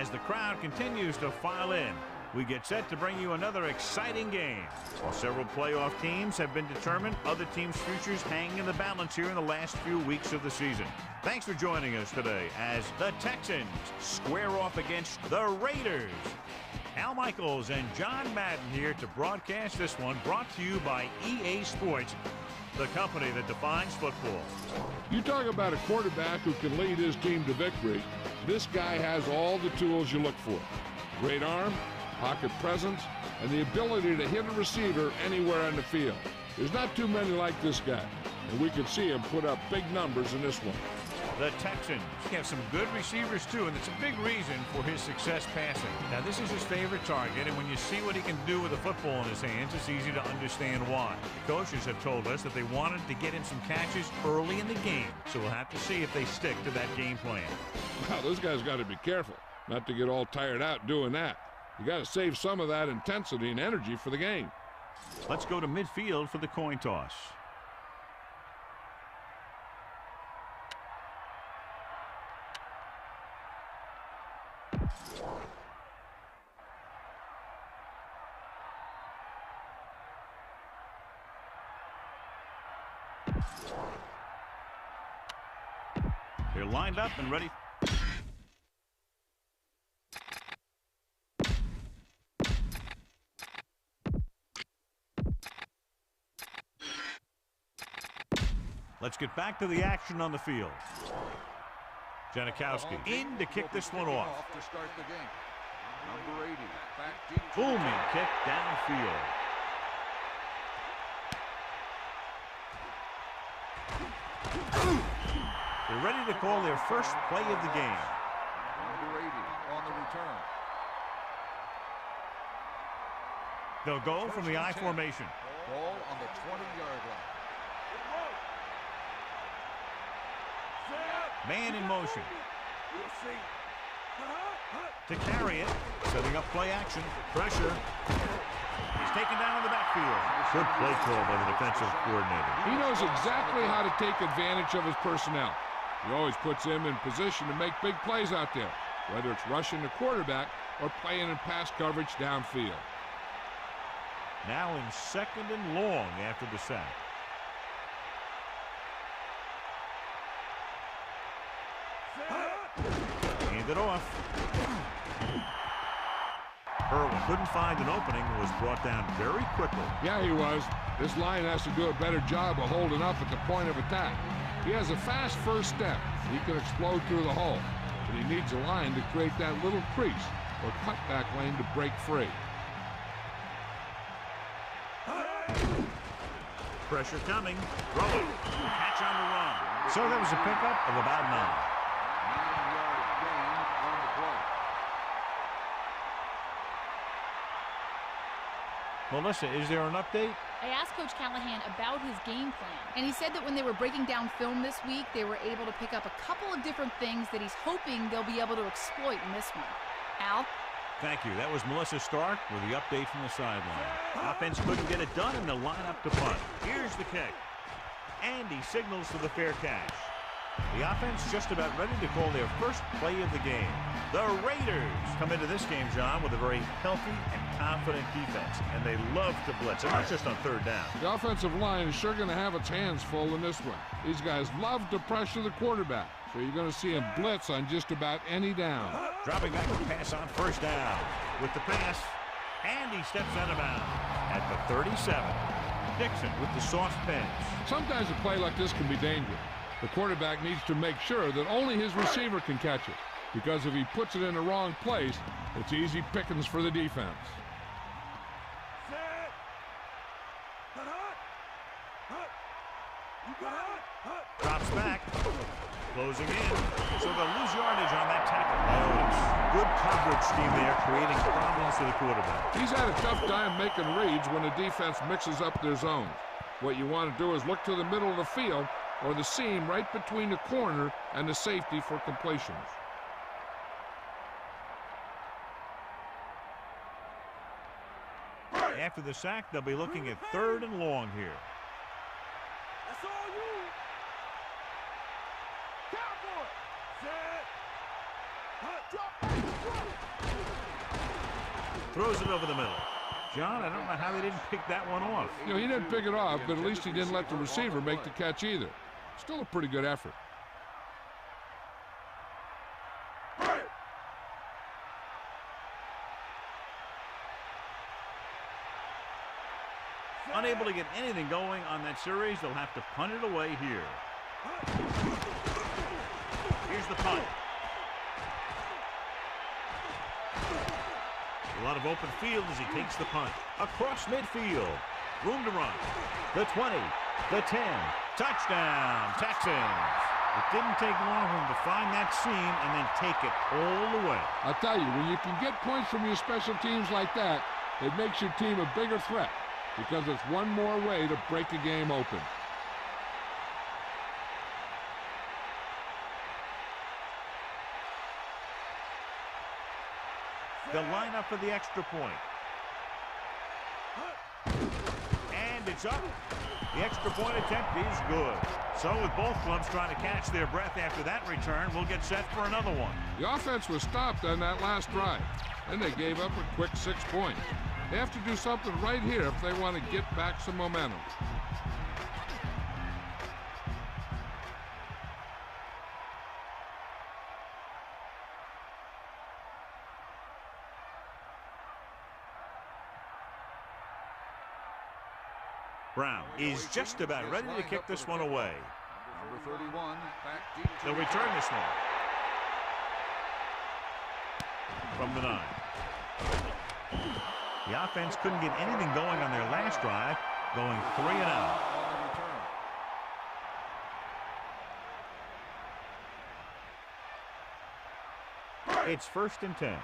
as the crowd continues to file in. We get set to bring you another exciting game. While several playoff teams have been determined, other teams' futures hang in the balance here in the last few weeks of the season. Thanks for joining us today as the Texans square off against the Raiders. Al Michaels and John Madden here to broadcast this one, brought to you by EA Sports, the company that defines football. You talk about a quarterback who can lead his team to victory. This guy has all the tools you look for. Great arm, pocket presence, and the ability to hit a receiver anywhere on the field. There's not too many like this guy, and we can see him put up big numbers in this one. The Texans have some good receivers, too, and it's a big reason for his success passing. Now, this is his favorite target, and when you see what he can do with a football in his hands, it's easy to understand why. The coaches have told us that they wanted to get him some catches early in the game, so we'll have to see if they stick to that game plan. Wow, those guys got to be careful not to get all tired out doing that. You got to save some of that intensity and energy for the game. Let's go to midfield for the coin toss. They're lined up and ready. Let's get back to the action on the field. Janikowski in to kick this one off. To start the game. Number 80, back deep. Booming kick downfield. They're ready to call their first play of the game. Number 80 on the return. They'll go from the I formation. Ball on the 20-yard line. Man in motion. To carry it, setting up play action. Pressure. He's taken down in the backfield. Good play call by the defensive coordinator. He knows exactly how to take advantage of his personnel. He always puts him in position to make big plays out there, whether it's rushing the quarterback or playing in pass coverage downfield. Now in second and long after the sack. Hand it off. Irwin couldn't find an opening and was brought down very quickly. Yeah, he was. This line has to do a better job of holding up at the point of attack. He has a fast first step. He can explode through the hole, but he needs a line to create that little crease or cutback lane to break free. Pressure coming. Throw it. Catch on the run. So that was a pickup of about 9. 9-yard gain on the play. Melissa, is there an update? I asked Coach Callahan about his game plan, and he said that when they were breaking down film this week, they were able to pick up a couple of different things that he's hoping they'll be able to exploit in this one. Al? Thank you. That was Melissa Stark with the update from the sideline. Offense couldn't get it done, and they'll line up to punt. Here's the kick. And he signals for the fair catch. The offense just about ready to call their first play of the game. The Raiders come into this game, John, with a very healthy and confident defense, and they love to blitz, and not just on third down. The offensive line is sure going to have its hands full in this one. These guys love to pressure the quarterback, so you're going to see him blitz on just about any down. Dropping back to pass on first down. With the pass, and he steps out of bounds at the 37. Dixon with the soft pinch. Sometimes a play like this can be dangerous. The quarterback needs to make sure that only his receiver can catch it, because if he puts it in the wrong place, it's easy pickings for the defense. Drops back. Closing in. So they'll lose yardage on that tackle. Oh, it's good coverage scheme there, creating problems for the quarterback. He's had a tough time making reads when the defense mixes up their zones. What you want to do is look to the middle of the field or the seam right between the corner and the safety for completions. After the sack, they'll be looking at third and long here. That's all you. Cowboy. Set. Throws it over the middle. John, I don't know how they didn't pick that one off. You know, he didn't pick it off, but at least he didn't let the receiver make the catch either. Still a pretty good effort. Unable to get anything going on that series, they'll have to punt it away here. Here's the punt. A lot of open field as he takes the punt. Across midfield. Room to run. The 20. The 10. Touchdown, Texans. It didn't take long for him to find that seam and then take it all the way. I'll tell you, when you can get points from your special teams like that, it makes your team a bigger threat because it's one more way to break a game open. The lineup for the extra point. And it's up. The extra point attempt is good. So with both clubs trying to catch their breath after that return, we'll get set for another one. The offense was stopped on that last drive. Then they gave up a quick 6 points. They have to do something right here if they want to get back some momentum. Brown is just about ready to kick this one away. Number 31, back deep. They'll return this one. From the 9. The offense couldn't get anything going on their last drive, going 3 and out. It's 1st and 10.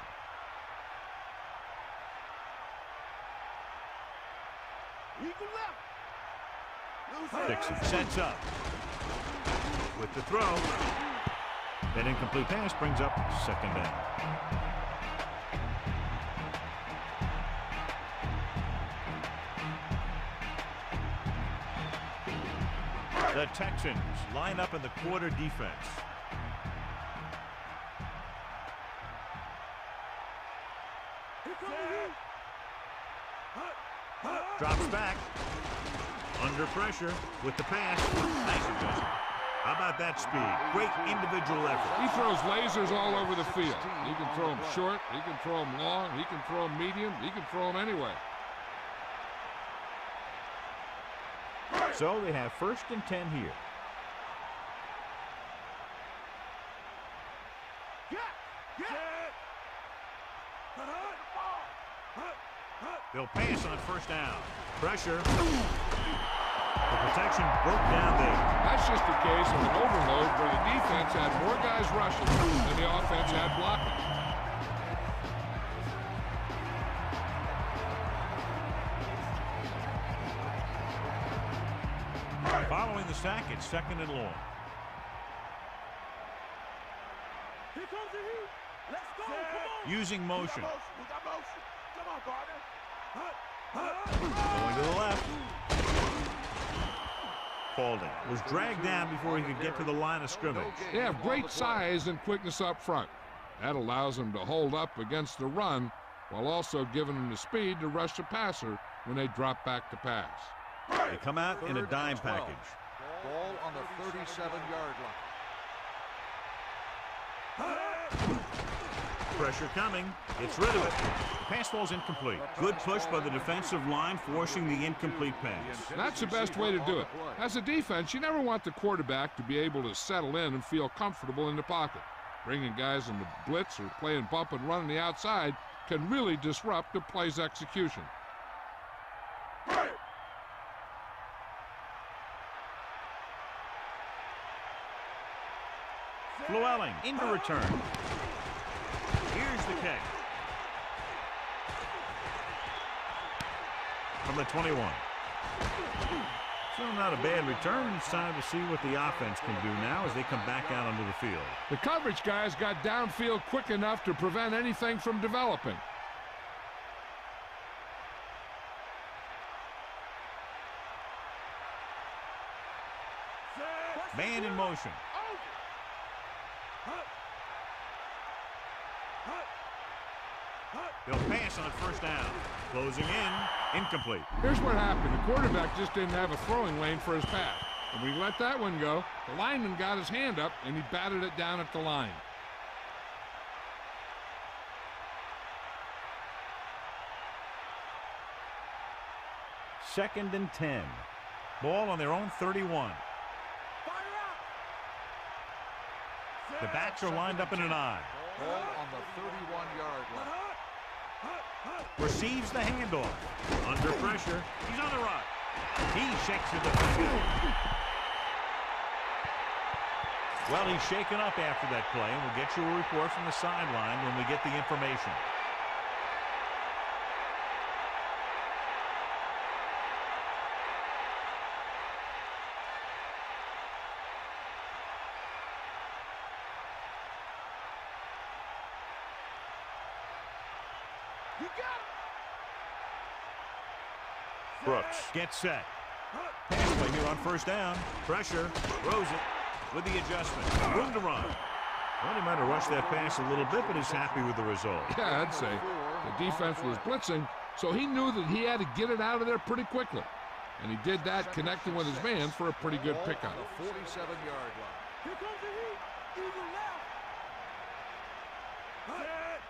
Dixon sets up with the throw. That incomplete pass brings up 2nd down. The Texans line up in the quarter defense. Drops back. Under pressure with the pass. Nice adjustment. How about that speed? Great individual effort. He throws lasers all over the field. He can throw them short. He can throw them long. He can throw them medium. He can throw them anyway. So they have 1st and 10 here. They'll pass on 1st down. Pressure. The protection broke down there. That's just a case of an overload where the defense had more guys rushing than the offense had blocking. Following the sack, it's 2nd and long. Here comes the heat. Let's go. Come on. Using motion. We got motion. Come on, Gardner. Going to the left. Paulding was dragged down before he could get to the line of scrimmage. They have great size and quickness up front. That allows them to hold up against the run while also giving them the speed to rush the passer when they drop back to pass. They come out in a dime package. Ball on the 37-yard line. Pressure coming. It's rid of it. The pass falls incomplete. Good push by the defensive line, forcing the incomplete pass. That's the best way to do it. As a defense, you never want the quarterback to be able to settle in and feel comfortable in the pocket. Bringing guys in the blitz or playing bump and run on the outside can really disrupt the play's execution. Llewellyn into return. Here's the kick. From the 21. Still not a bad return. It's time to see what the offense can do now as they come back out onto the field. The coverage guys got downfield quick enough to prevent anything from developing. Man in motion. They'll pass on first down. Closing in, incomplete. Here's what happened. The quarterback just didn't have a throwing lane for his pass. And when he let that one go, the lineman got his hand up and he batted it down at the line. Second and 10. Ball on their own 31. The backs are lined up in an I. Ball on the 31-yard line. Receives the handoff. Under pressure. He's on the run. He shakes the defender. Well, he's shaken up after that play, and we'll get you a report from the sideline when we get the information. Brooks gets set. Pass play here on first down. Pressure. Throws it with the adjustment. Room to run. Well, he might have rushed that pass a little bit, but he's happy with the result. Yeah, I'd say. The defense was blitzing, so he knew that he had to get it out of there pretty quickly. And he did that, connecting with his man for a pretty good pickup. 47-yard line. Here comes the heat. Eagle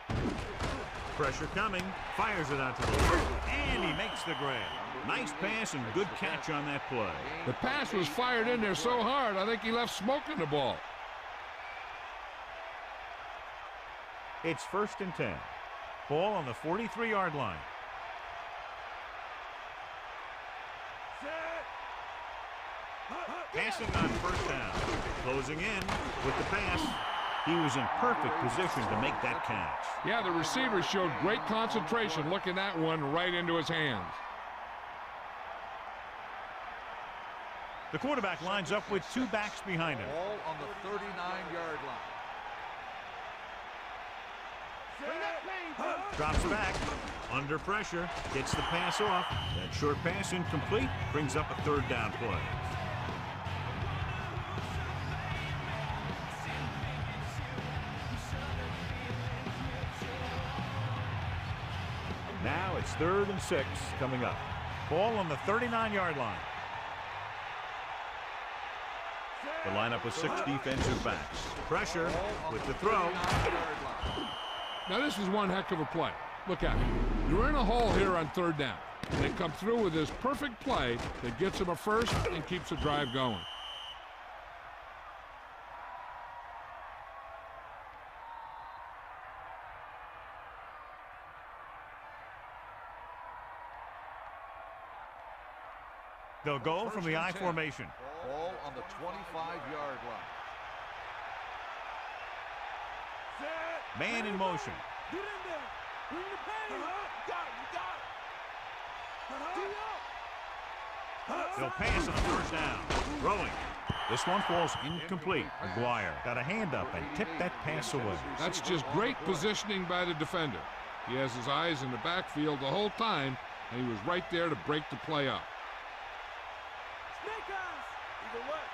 left. Pressure coming. Fires it out to the left. And he makes the grab. Nice pass and good catch on that play. The pass was fired in there so hard, I think he left smoke in the ball. It's first and 10. Ball on the 43-yard line. Passing on first down. Closing in with the pass. He was in perfect position to make that catch. Yeah, the receiver showed great concentration looking that one right into his hands. The quarterback lines up with two backs behind him. Ball on the 39-yard line. Drops back. Under pressure. Gets the pass off. That short pass incomplete. Brings up a third down play. Now it's 3rd and 6 coming up. Ball on the 39-yard line. The lineup with 6 defensive backs. Pressure with the throw. Now this is one heck of a play. Look at it. You're in a hole here on 3rd down. They come through with this perfect play that gets them a first and keeps the drive going. They'll go from the I formation. Ball on the 25-yard line. Man in motion. Get in there. Bring the pain. Got it. They'll pass on first down. Throwing. This one falls incomplete. McGuire got a hand up and tipped that pass away. That's just great positioning by the defender. He has his eyes in the backfield the whole time, and he was right there to break the play up. Snake eyes. Either way.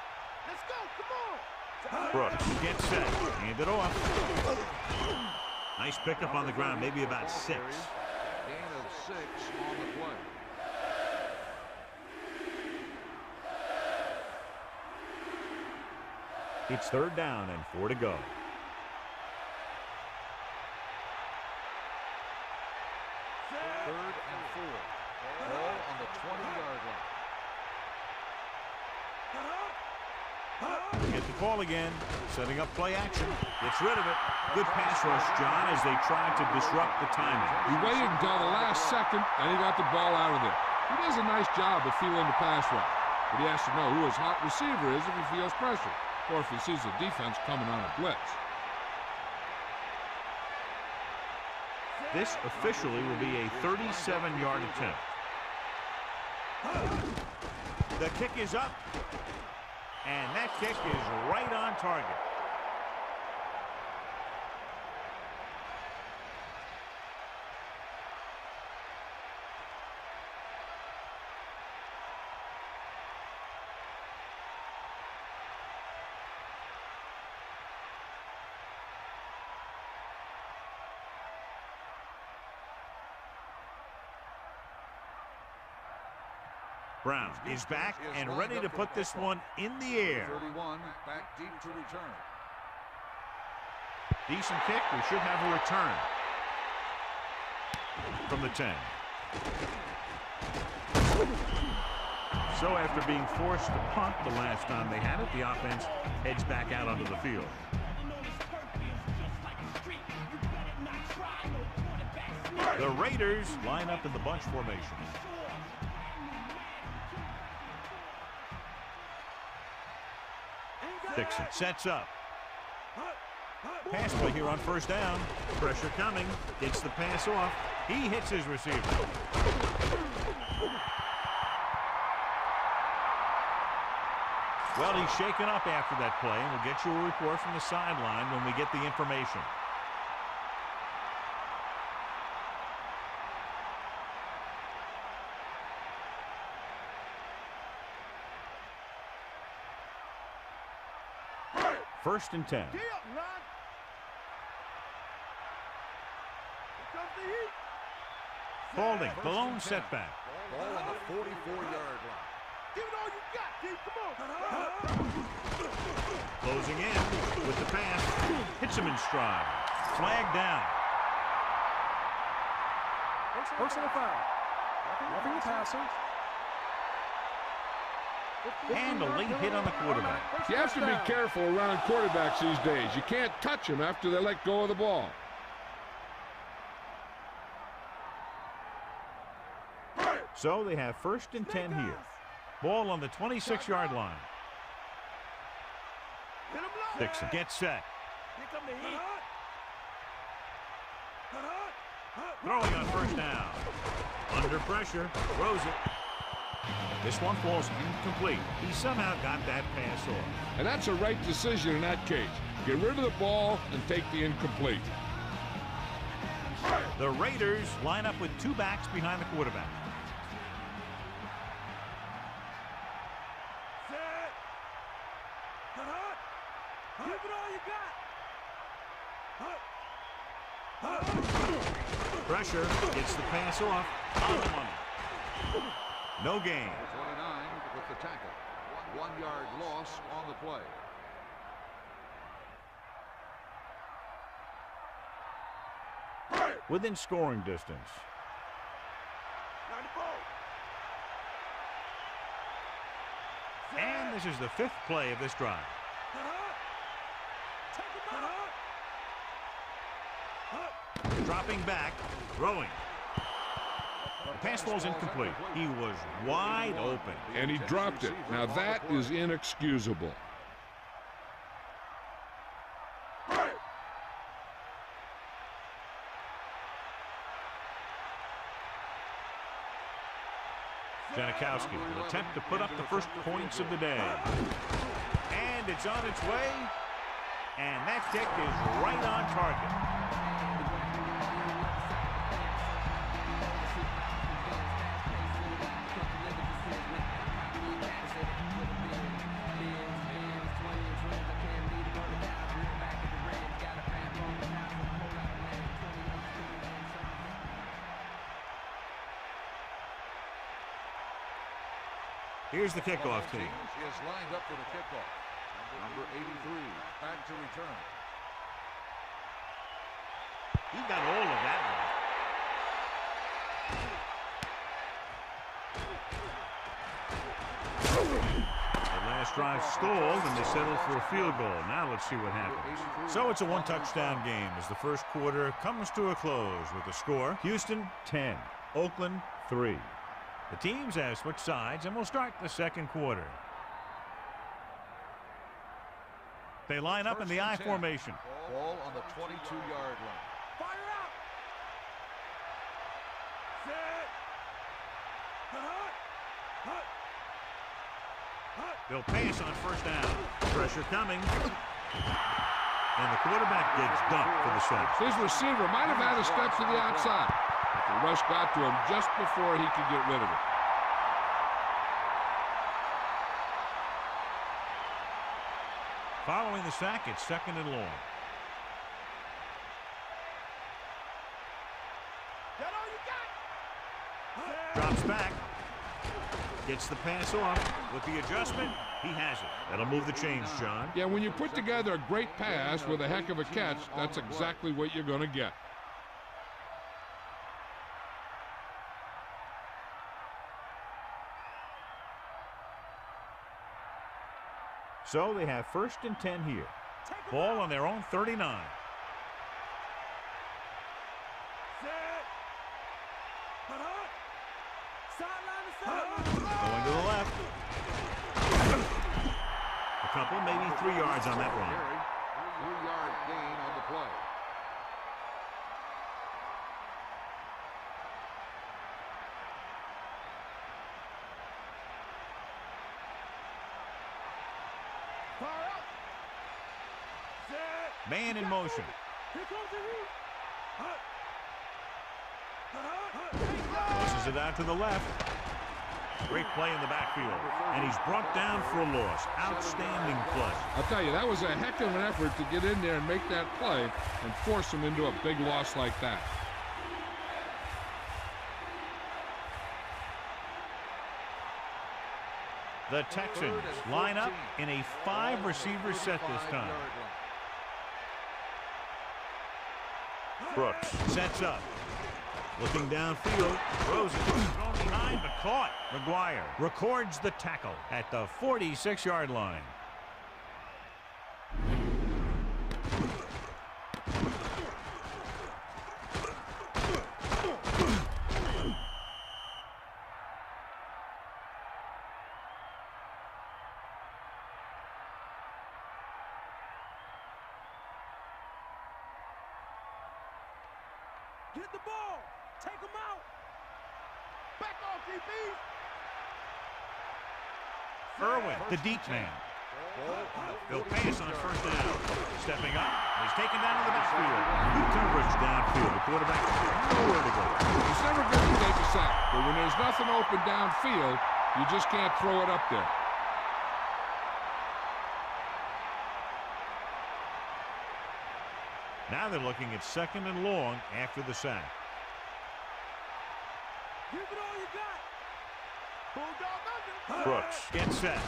Let's go. Come on. Brooks gets set. Hand it off. Nice pickup on the ground, maybe about 6. Gain of 6 on the play. It's 3rd down and 4 to go. Third and 4. Ball on the 20-yard line. Get the call again. Setting up play action. Gets rid of it. Good pass rush, John, as they tried to disrupt the timing. He waited until the last second, and he got the ball out of there. He does a nice job of feeling the pass rush, but he has to know who his hot receiver is if he feels pressure, or if he sees the defense coming on a blitz. This officially will be a 37-yard attempt. The kick is up, and that kick is right on target. Brown is back and ready to put this one in the air. 31 back deep to return. Decent kick. We should have a return from the 10. So after being forced to punt the last time they had it, the offense heads back out onto the field. The Raiders line up in the bunch formation. Dixon sets up. Pass play here on first down. Pressure coming. Gets the pass off. He hits his receiver. Well, he's shaken up after that play, and we'll get you a report from the sideline when we get the information. First and 10. Holding, the lone setback. Ball on the 44-yard line. Give it all you got, D. Come on. Closing in with the pass. Hits him in stride. Flag down. Personal foul. Roughing the passer. And a late hit on the quarterback. You have to be careful around quarterbacks these days. You can't touch them after they let go of the ball. So they have first and 10 here. Ball on the 26-yard line. Dixon gets set. Throwing on first down. Under pressure. Throws it. This one falls incomplete. He somehow got that pass off. And that's a right decision in that case. Get rid of the ball and take the incomplete. The Raiders line up with two backs behind the quarterback. Give it all you got. Pressure gets the pass off. On the money. No gain. 29 with the tackle. 1 yard loss on the play. Within scoring distance. And this is the 5th play of this drive. Dropping back, throwing. The pass falls incomplete. He was wide open. And he dropped it. Now that is inexcusable. Janikowski will attempt to put up the first points of the day. And it's on its way. And that kick is right on target. Here's the kickoff team. She is lined up for the kickoff. Number 83, back to return. He got all of that one. The last drive stalled, and they settled for a field goal. Now let's see what happens. So it's a one-touchdown game as the first quarter comes to a close with the score: Houston 10, Oakland 3. The teams have switched sides, and we'll start the second quarter. They line up in the I formation. Ball on the 22-yard line. Fire out. Set. They'll pass on first down. Pressure coming. And the quarterback gets dumped for the sack. His receiver might have had a step to the outside. The rush got to him just before he could get rid of it. Following the sack, it's second and long. That all you got. Drops back. Gets the pass off. With the adjustment, he has it. That'll move the chains, John. Yeah, when you put together a great pass with a heck of a catch, that's exactly what you're going to get. So they have 1st and 10 here. Ball on their own 39. Going to the left. A couple, maybe 3 yards on that run. 3-yard gain on the play. Man in motion. Tosses it out to the left. Great play in the backfield. And he's brought down for a loss. Outstanding play. I'll tell you, that was a heck of an effort to get in there and make that play and force him into a big loss like that. The Texans line up in a 5-receiver set this time. Brooks sets up. Looking downfield. Throws it. Thrown behind, but caught. McGuire records the tackle at the 46-yard line. Get the ball. Take him out. Back off, DB. Irwin, the deep man. They'll pass on 1st down. Stepping up. He's taken down to the backfield. Good coverage downfield. The quarterback nowhere to go. He's never going to take a sack, but when there's nothing open downfield, you just can't throw it up there. Now they're looking at 2nd and long after the sack. Give it all you got. Bulldog under. Brooks gets set.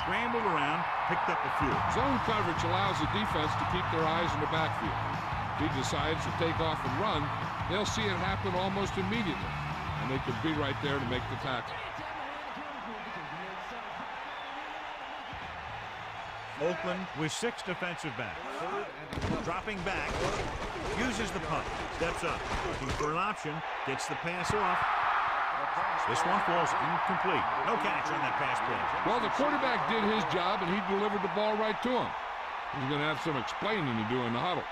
Scrambled around, picked up a few. Zone coverage allows the defense to keep their eyes in the backfield. If he decides to take off and run, they'll see it happen almost immediately, and they could be right there to make the tackle. Oakland with 6 defensive backs. Dropping back, uses the punt, steps up, looking for an option, gets the pass off. This one falls incomplete. No catch on that pass play. Well, the quarterback did his job, and he delivered the ball right to him. He's going to have some explaining to do in the huddle.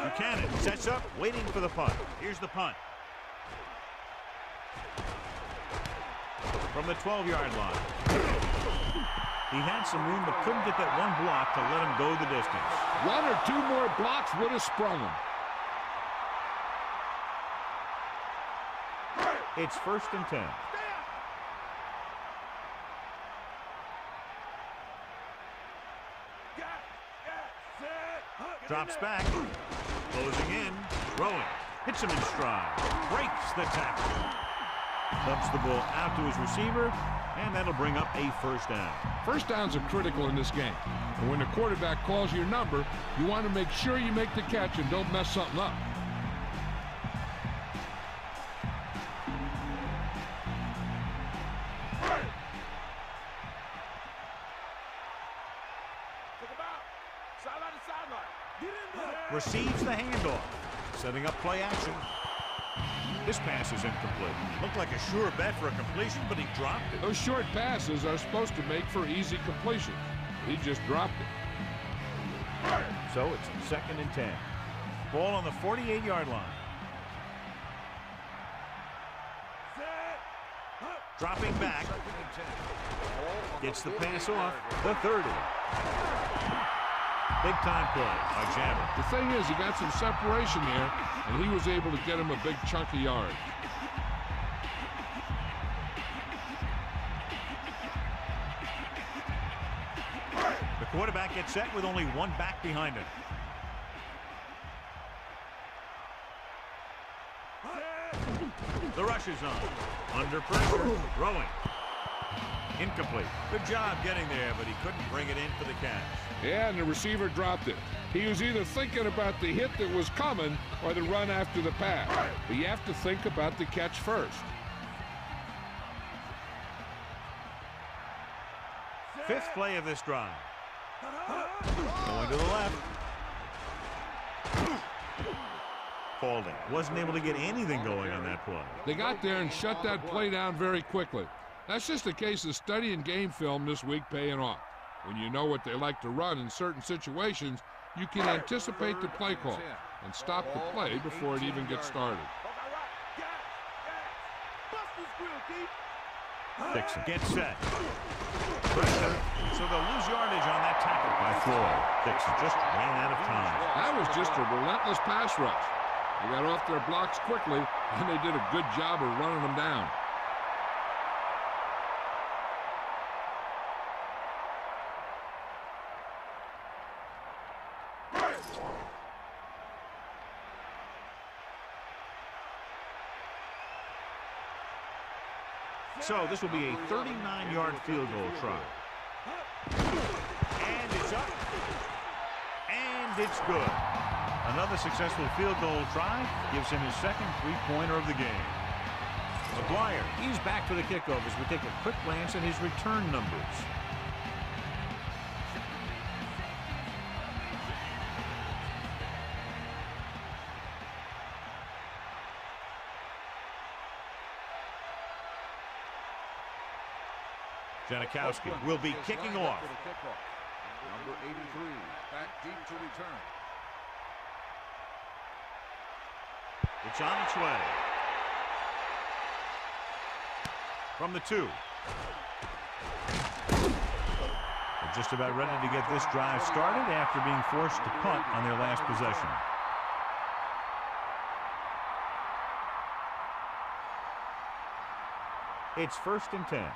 Buchanan sets up, waiting for the punt. Here's the punt. From the 12-yard line. He had some room but couldn't get that one block to let him go the distance. 1 or 2 more blocks would have sprung him. It's 1st and 10. Drops back. Closing in. Throwing. Hits him in stride. Breaks the tackle. Dumps the ball out to his receiver, and that'll bring up a 1st down. 1st downs are critical in this game. And when the quarterback calls your number, you want to make sure you make the catch and don't mess something up. Receives the handoff. Setting up play action. This pass is incomplete. Looked like a sure bet for a completion, but he dropped it. Those short passes are supposed to make for easy completion. He just dropped it. So it's 2nd and 10. Ball on the 48-yard line. Dropping back. Gets the pass off. The 30. Big time play by Jabber. The thing is, he got some separation there, and he was able to get him a big chunk of yards. quarterback gets set with only one back behind him. The rush is on. Under pressure. Throwing. Incomplete. Good job getting there, but he couldn't bring it in for the catch. Yeah, and the receiver dropped it. He was either thinking about the hit that was coming or the run after the pass. But you have to think about the catch first. Fifth play of this drive. Going to the left. Holding. Wasn't able to get anything going on that play. They got there and shut that play down very quickly. That's just a case of studying game film this week paying off. When you know what they like to run in certain situations, you can anticipate the play call and stop the play before it even gets started. Dixon gets set. Pressure, so they'll lose yardage on that tackle by Floyd. Dixon just ran out of time. That was just a relentless pass rush. They got off their blocks quickly, and they did a good job of running them down. So this will be a 39-yard field goal try. And it's up. And it's good. Another successful field goal try gives him his second three-pointer of the game. McGuire, he's back for the kickoff as we take a quick glance at his return numbers. Janikowski will be kicking off. Number 83, back deep to return. It's on its way. From the 2. They're just about ready to get this drive started after being forced to punt on their last possession. It's 1st and 10.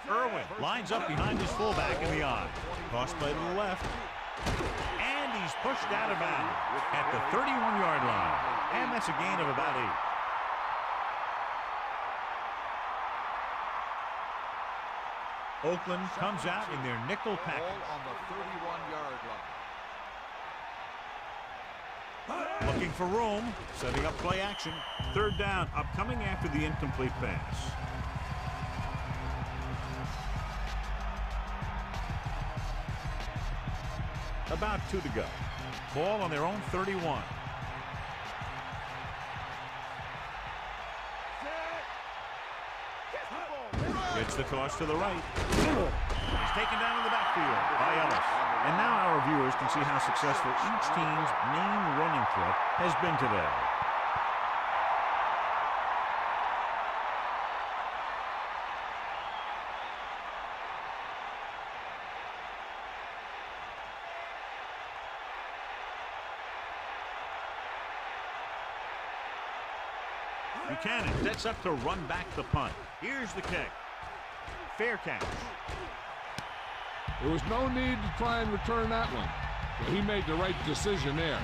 Irwin lines up behind his fullback in the eye. Cross play to the left. And he's pushed out of bounds at the 31-yard line. And that's a gain of about 8. Oakland comes out in their nickel package. On the 31-yard line. Looking for room, setting up play action. 3rd down, upcoming after the incomplete pass. About 2 to go. Ball on their own 31. Gets the toss to the right. He's taken down in the backfield by Ellis. And now our viewers can see how successful each team's main running threat has been today. Buchanan sets up to run back the punt. Here's the kick. Fair catch. There was no need to try and return that one. So he made the right decision there.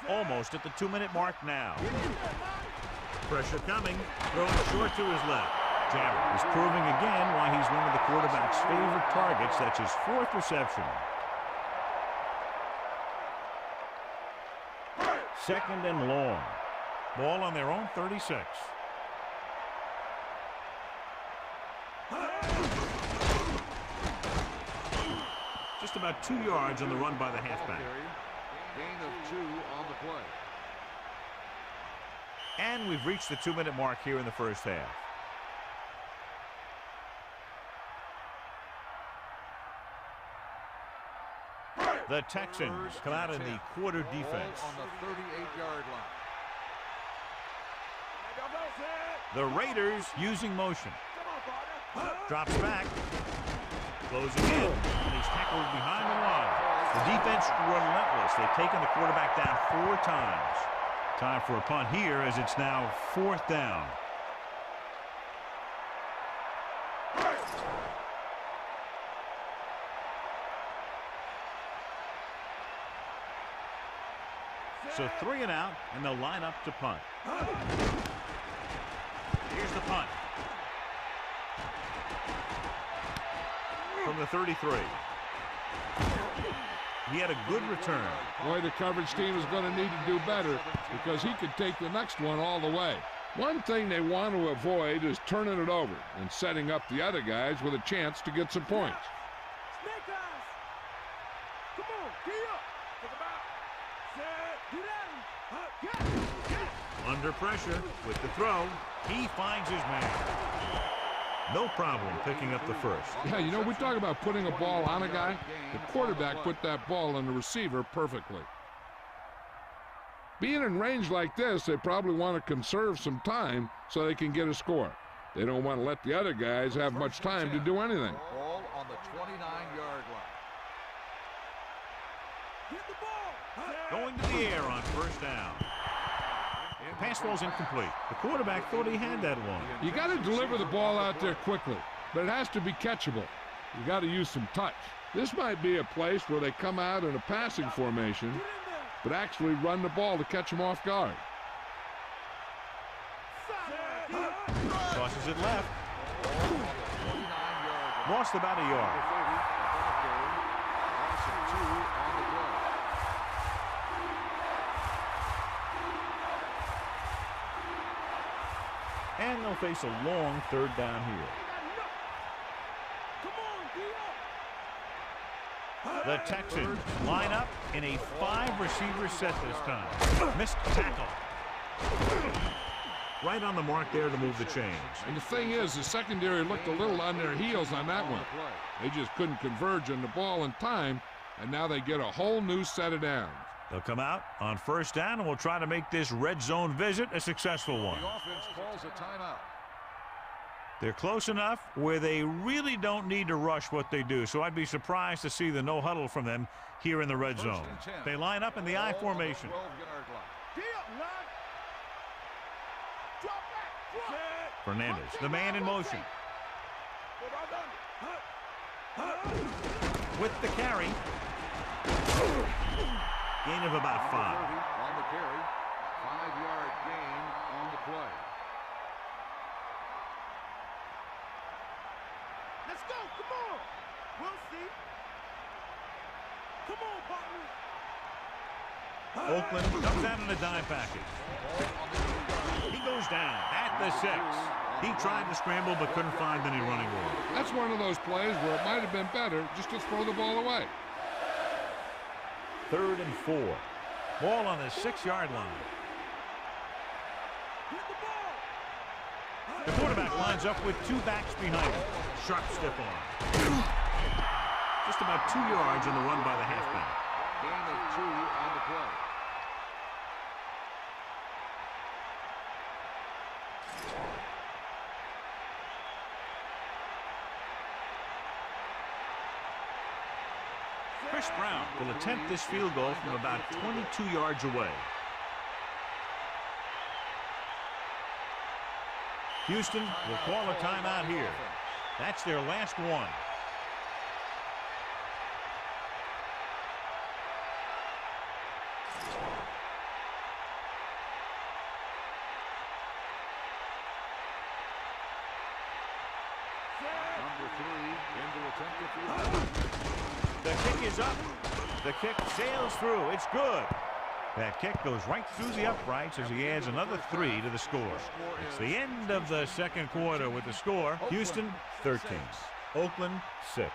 Almost at the 2-minute mark now. Pressure coming. Throwing short to his left. Jammer is proving again why he's one of the quarterback's favorite targets. That's his 4th reception. 2nd and long. Ball on their own 36. Just about 2 yards on the run by the halfback. Gain of 2 on the play. And we've reached the 2-minute mark here in the first half. The Texans come out in the quarter defense. On the 38-yard line. The Raiders using motion. Drops back. Closing in, and he's tackled behind the line. The defense relentless. They've taken the quarterback down 4 times. Time for a punt here as it's now 4th down. So 3 and out, and they'll line up to punt. Here's the punt. From the 33. He had a good return. Boy, the coverage team is going to need to do better because he could take the next one all the way. One thing they want to avoid is turning it over and setting up the other guys with a chance to get some points. Snake eyes. Come on, get up. Take him out. Set. Get at him. Get. Under pressure with the throw. He finds his man. No problem picking up the first. Yeah, you know, we talk about putting a ball on a guy. The quarterback put that ball on the receiver perfectly. Being in range like this, they probably want to conserve some time so they can get a score. They don't want to let the other guys have much time to do anything. Ball on the 29-yard line. Get the ball. Going to the air on first down. The pass ball's incomplete. The quarterback thought he had that one. You got to deliver the ball out there quickly, but it has to be catchable. You got to use some touch. This might be a place where they come out in a passing formation, but actually run the ball to catch them off guard. Tosses it left. Lost about a yard. And they'll face a long 3rd down here. The Texans line up in a 5-receiver set this time. Missed tackle. Right on the mark there to move the chains. And the thing is, the secondary looked a little on their heels on that one. They just couldn't converge on the ball in time, and now they get a whole new set of downs. They'll come out on first down, and we'll try to make this red zone visit a successful one. The offense calls a timeout. They're close enough where they really don't need to rush what they do, so I'd be surprised to see the no huddle from them here in the red zone. They line up in the I formation. Fernandez, the man in motion. With the carry. Gain of about 5. On the carry. 5-yard gain on the play. Let's go. Come on. We'll see. Come on, partner. Oakland comes out in a dime package. He goes down at the 6. He tried to scramble but couldn't find any running room. That's one of those plays where it might have been better just to throw the ball away. 3rd and 4. Ball on the 6-yard line. The quarterback lines up with 2 backs behind him. Sharp stiff arm. Just about 2 yards on the run by the halfback. Gain of 2 on the play. Chris Brown will attempt this field goal from about 22 yards away. Houston will call a timeout here. That's their last one. Number 3 in to attempt the field goal. The kick is up. The kick sails through. It's good. That kick goes right through the uprights as he adds another 3 to the score. It's the end of the second quarter with the score. Houston 13. Oakland 6.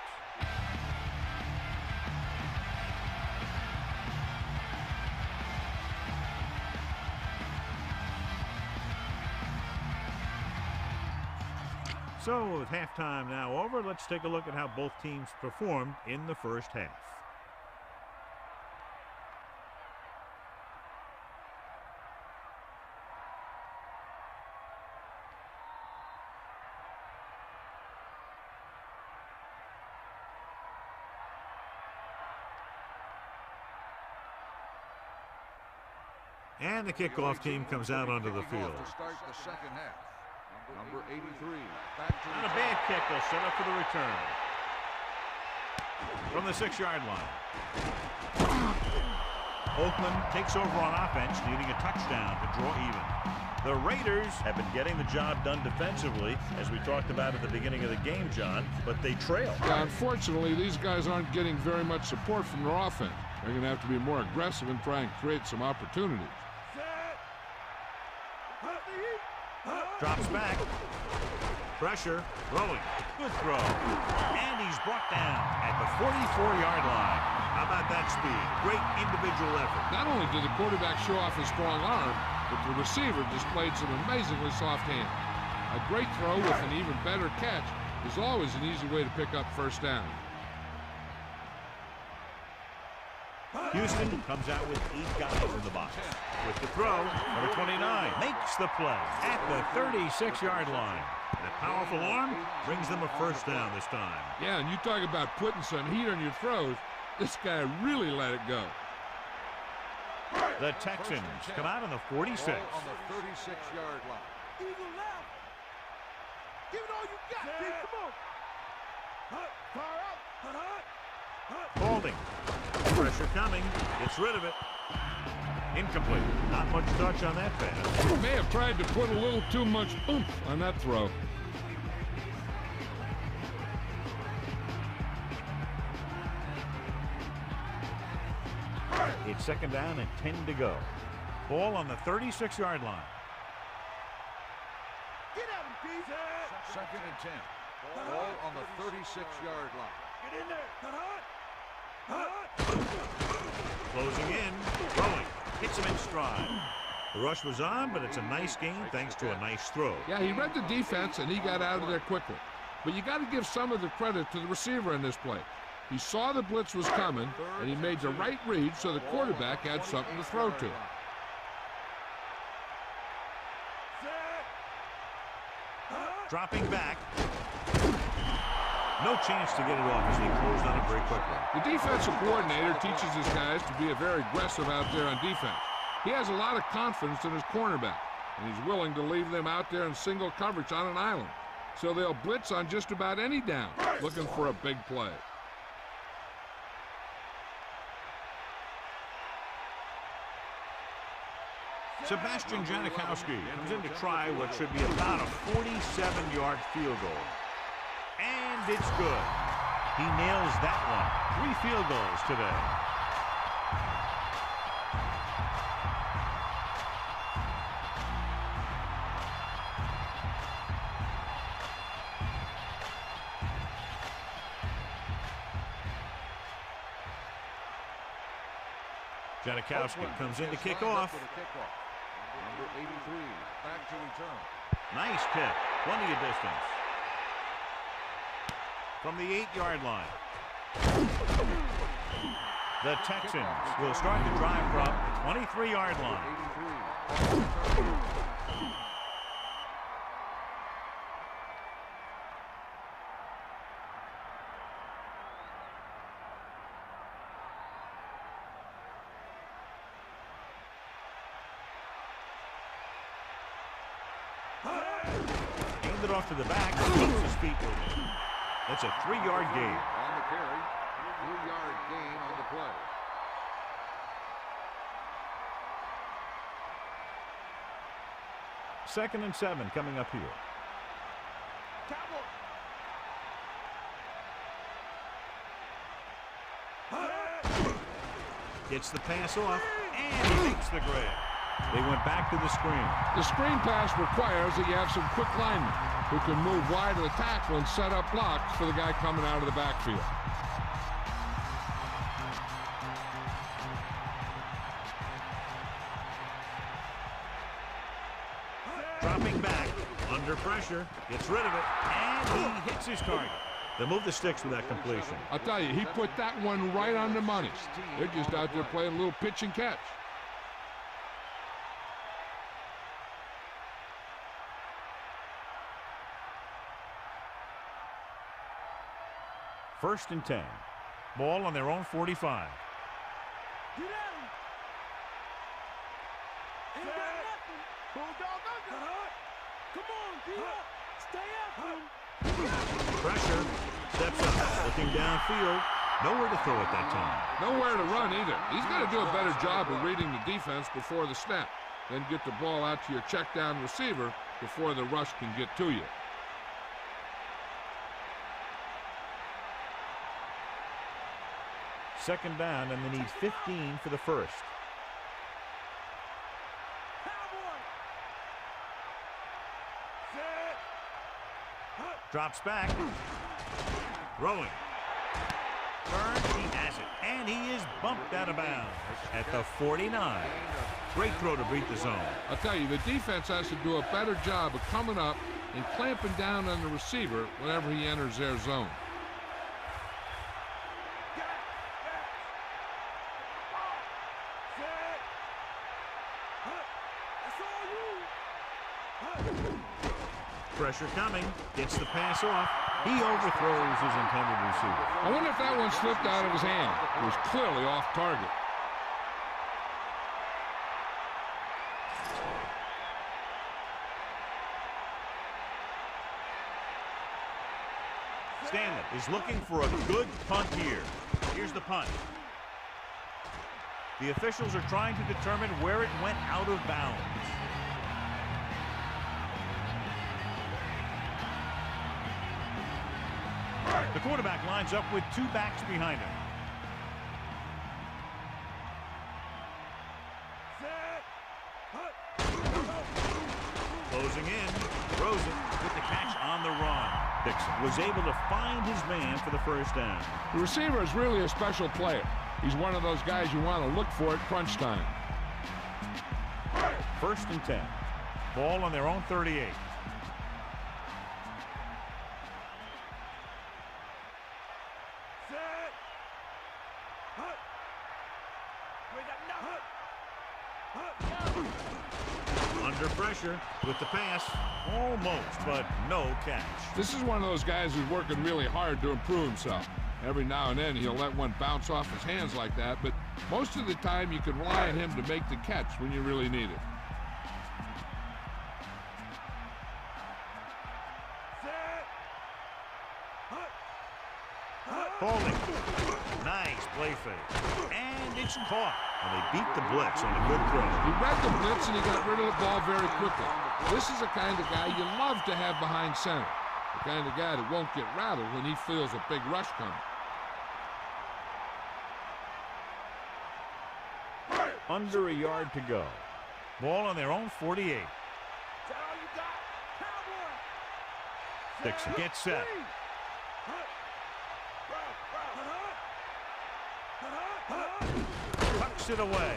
So with halftime now over, let's take a look at how both teams performed in the first half. And the kickoff team comes out onto the field. To start the second half. Number 83. Back to Not a bad kick. They'll set up for the return. From the 6-yard line. Oakland takes over on offense, needing a touchdown to draw even. The Raiders have been getting the job done defensively, as we talked about at the beginning of the game, John, but they trail. Yeah, unfortunately, these guys aren't getting very much support from their offense. They're going to have to be more aggressive and try and create some opportunities. Drops back. Pressure. Throwing. Good throw. And he's brought down at the 44-yard line. How about that speed? Great individual effort. Not only did the quarterback show off his strong arm, but the receiver displayed some amazingly soft hands. A great throw with an even better catch is always an easy way to pick up first down. Houston comes out with 8 guys in the box. With the throw, number 29 makes the play at the 36-yard line. That powerful arm brings them a first down this time. Yeah, and you talk about putting some heat on your throws. This guy really let it go. The Texans come out on the 46. Ball on the 36-yard line. Eagle left. Give it all you got, Pete. Come on. Far out. Holding. Pressure coming. Gets rid of it. Incomplete. Not much touch on that pass. May have tried to put a little too much oomph on that throw. It's second down and 10 to go. Ball on the 36-yard line. Get at him, Pete. Second and 10. Ball on the 36-yard line. Get in there. Closing in. Throwing. Hits him in stride. The rush was on, but it's a nice gain thanks to a nice throw. Yeah, he read the defense and he got out of there quickly. But you got to give some of the credit to the receiver in this play. He saw the blitz was coming, and he made the right read so the quarterback had something to throw to. Dropping back. No chance to get it off as he closed on it very quickly. The defensive coordinator teaches his guys to be very aggressive out there on defense. He has a lot of confidence in his cornerback, and he's willing to leave them out there in single coverage on an island. So they'll blitz on just about any down, looking for a big play. Sebastian Janikowski comes in to try what should be about a 47-yard field goal. And it's good. He nails that one. 3 field goals today. Janikowski comes in to kick off. Number 83, back to return. Nice kick. Plenty of distance. From the 8-yard line. The Texans will start the drive from the 23-yard line. 83. Hand it off to the back. Keeps his feet moving. That's a 3-yard gain. On the carry, 3-yard gain on the play. Second and 7 coming up here. Gets the pass off, and he makes the grab. They went back to the screen. The screen pass requires that you have some quick linemen who can move wide of the tackle and set up blocks for the guy coming out of the backfield. Dropping back, under pressure, gets rid of it, and he hits his target. They move the sticks with that completion. I'll tell you, he put that one right on the money. They're just out there playing a little pitch and catch. First and 10. Ball on their own 45. Get at him. Ain't got nothing. Bulldog under. Come on, D-up. Stay after him. Pressure. Steps up. Looking downfield. Nowhere to throw at that time. Nowhere to run either. He's got to do a better job of reading the defense before the snap. Then get the ball out to your check down receiver before the rush can get to you. Second down, and they need 15 for the first. Drops back. Throwing. Turns, he has it. And he is bumped out of bounds at the 49. Great throw to beat the zone. I'll tell you, the defense has to do a better job of coming up and clamping down on the receiver whenever he enters their zone. Pressure coming. Gets the pass off. He overthrows his intended receiver. I wonder if that one slipped out of his hand. It was clearly off target. Stanley is looking for a good punt here. Here's the punt. The officials are trying to determine where it went out of bounds. The quarterback lines up with two backs behind him. Closing in. Throws it with the catch on the run. Dixon was able to find his man for the first down. The receiver is really a special player. He's one of those guys you want to look for at crunch time. First and 10. Ball on their own 38. Under pressure with the pass. Almost, but no catch. This is one of those guys who's working really hard to improve himself. Every now and then he'll let one bounce off his hands like that, but most of the time you can rely on him to make the catch when you really need it. Holding. Nice play fake. And it's caught. And they beat the blitz on a good throw. He read the blitz and he got rid of the ball very quickly. This is the kind of guy you love to have behind center. The kind of guy that won't get rattled when he feels a big rush coming. Under a yard to go. Ball on their own 48. Dixon gets set. Tucks it away.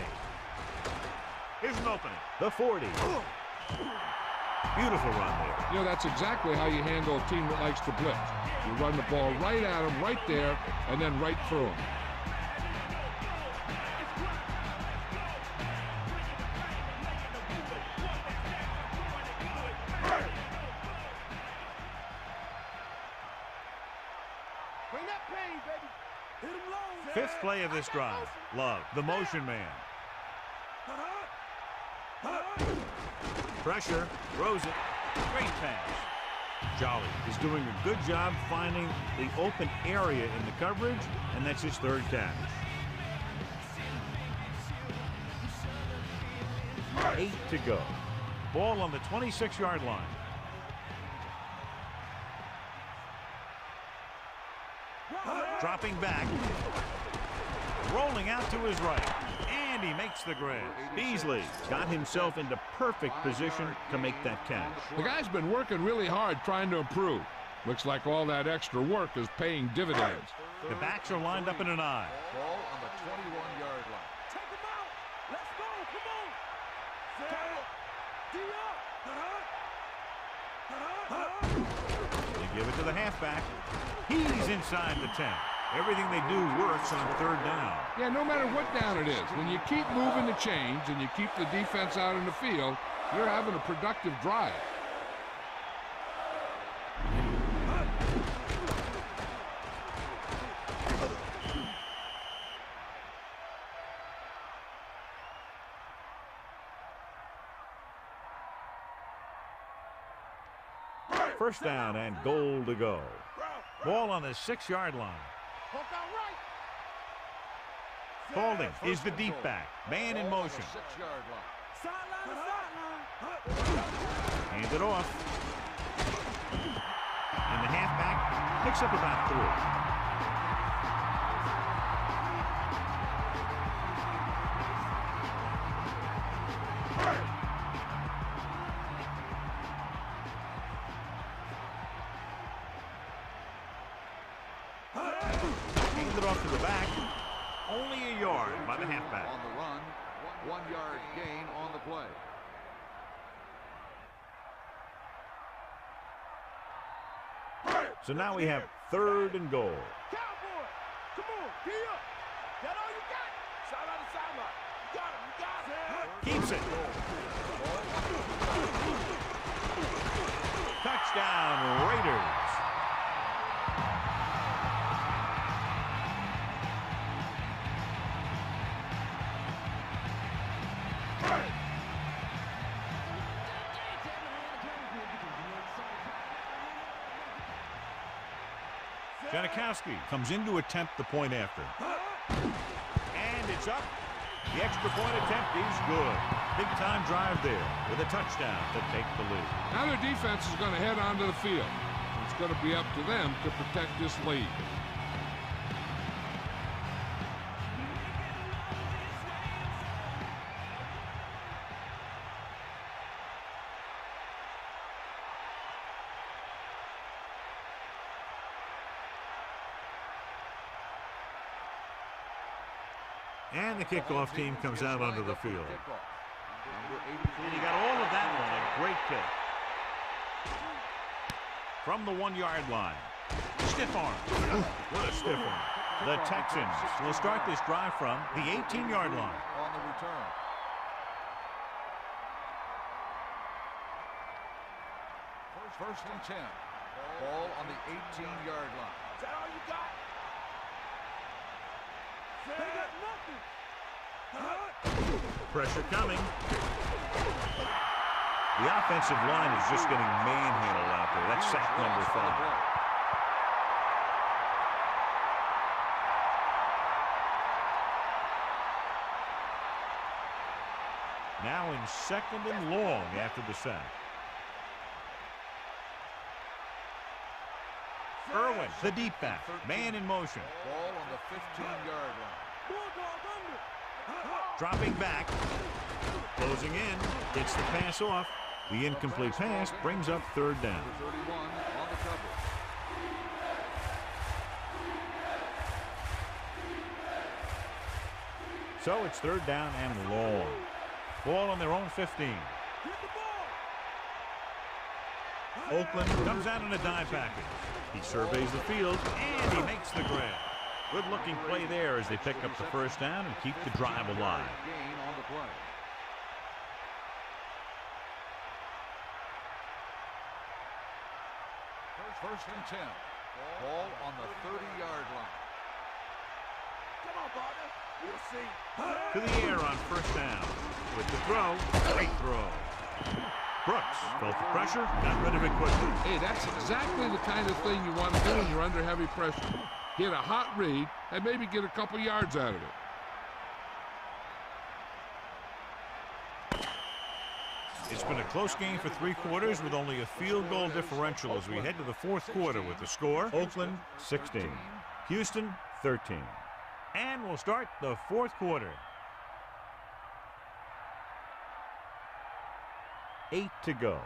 Here's an opening. The 40. Beautiful run there. You know, that's exactly how you handle a team that likes to blitz. You run the ball right at them, right there, and then right through them. Bring that pain, baby. Hit him low. Fifth play of this drive. Love, the motion man. Pressure, throws it. Great pass. Jolly is doing a good job finding the open area in the coverage, and that's his third catch. 8 to go. Ball on the 26-yard line. Dropping back. Rolling out to his right. And he makes the grab. Beasley got himself into perfect position to make that catch. The guy's been working really hard trying to improve. Looks like all that extra work is paying dividends. The backs are lined up in an I. Ball on the 21-yard line. Take him out. Let's go. Come on. They give it to the halfback. He's inside the 10. Everything they do works on third down. Yeah, no matter what down it is, when you keep moving the chains and you keep the defense out in the field, you're having a productive drive. First down and goal to go. Ball on the 6-yard line. Holding is the deep back. Man in motion. 6-yard line. Sideline to sideline. Hand it off. And the halfback picks up about 3. Hand it off to the back. Only a yard by the halfback. On the run, 1-yard gain on the play. So now we have 3rd and goal. Cowboy, come on, gee up. That all you got? Sideline to sideline. You got him, you got him. Keeps it. Touchdown, Raiders. Janikowski comes in to attempt the point after. And it's up. The extra point attempt is good. Big time drive there with a touchdown to take the lead. Now their defense is going to head onto the field. It's going to be up to them to protect this lead. And the kickoff team comes out onto the field. Number 83. And he got all of that on a great kick. From the 1-yard line. Stiff arm. What a stiff arm. The Texans will start this drive from the 18-yard line. On the return. First and 10. Ball on the 18-yard line. Is that all you got? They got nothing. Pressure coming. The offensive line is just getting manhandled out there. That's sack number 5. Now in 2nd and long after the sack. Irwin, the deep back. Man in motion. Ball on the 15-yard line. Dropping back. Closing in. Gets the pass off. The incomplete pass brings up 3rd down. 31 on the coverage. So it's 3rd down and long. Ball on their own 15. Oakland comes out in a dive package. He surveys the field, and he makes the grab. Good-looking play there as they pick up the 1st down and keep the drive alive. Gain on the play. First and 10. Ball on the 30-yard line. Come on, partner. We'll see. To the air on 1st down. With the throw, great throw. Brooks felt the pressure, got rid of it quickly. Hey, that's exactly the kind of thing you want to do when you're under heavy pressure. Hit a hot read and maybe get a couple yards out of it. It's been a close game for 3 quarters with only a field goal differential as we head to the 4th quarter with the score. Oakland 16, Houston 13. And we'll start the 4th quarter. 8 to go.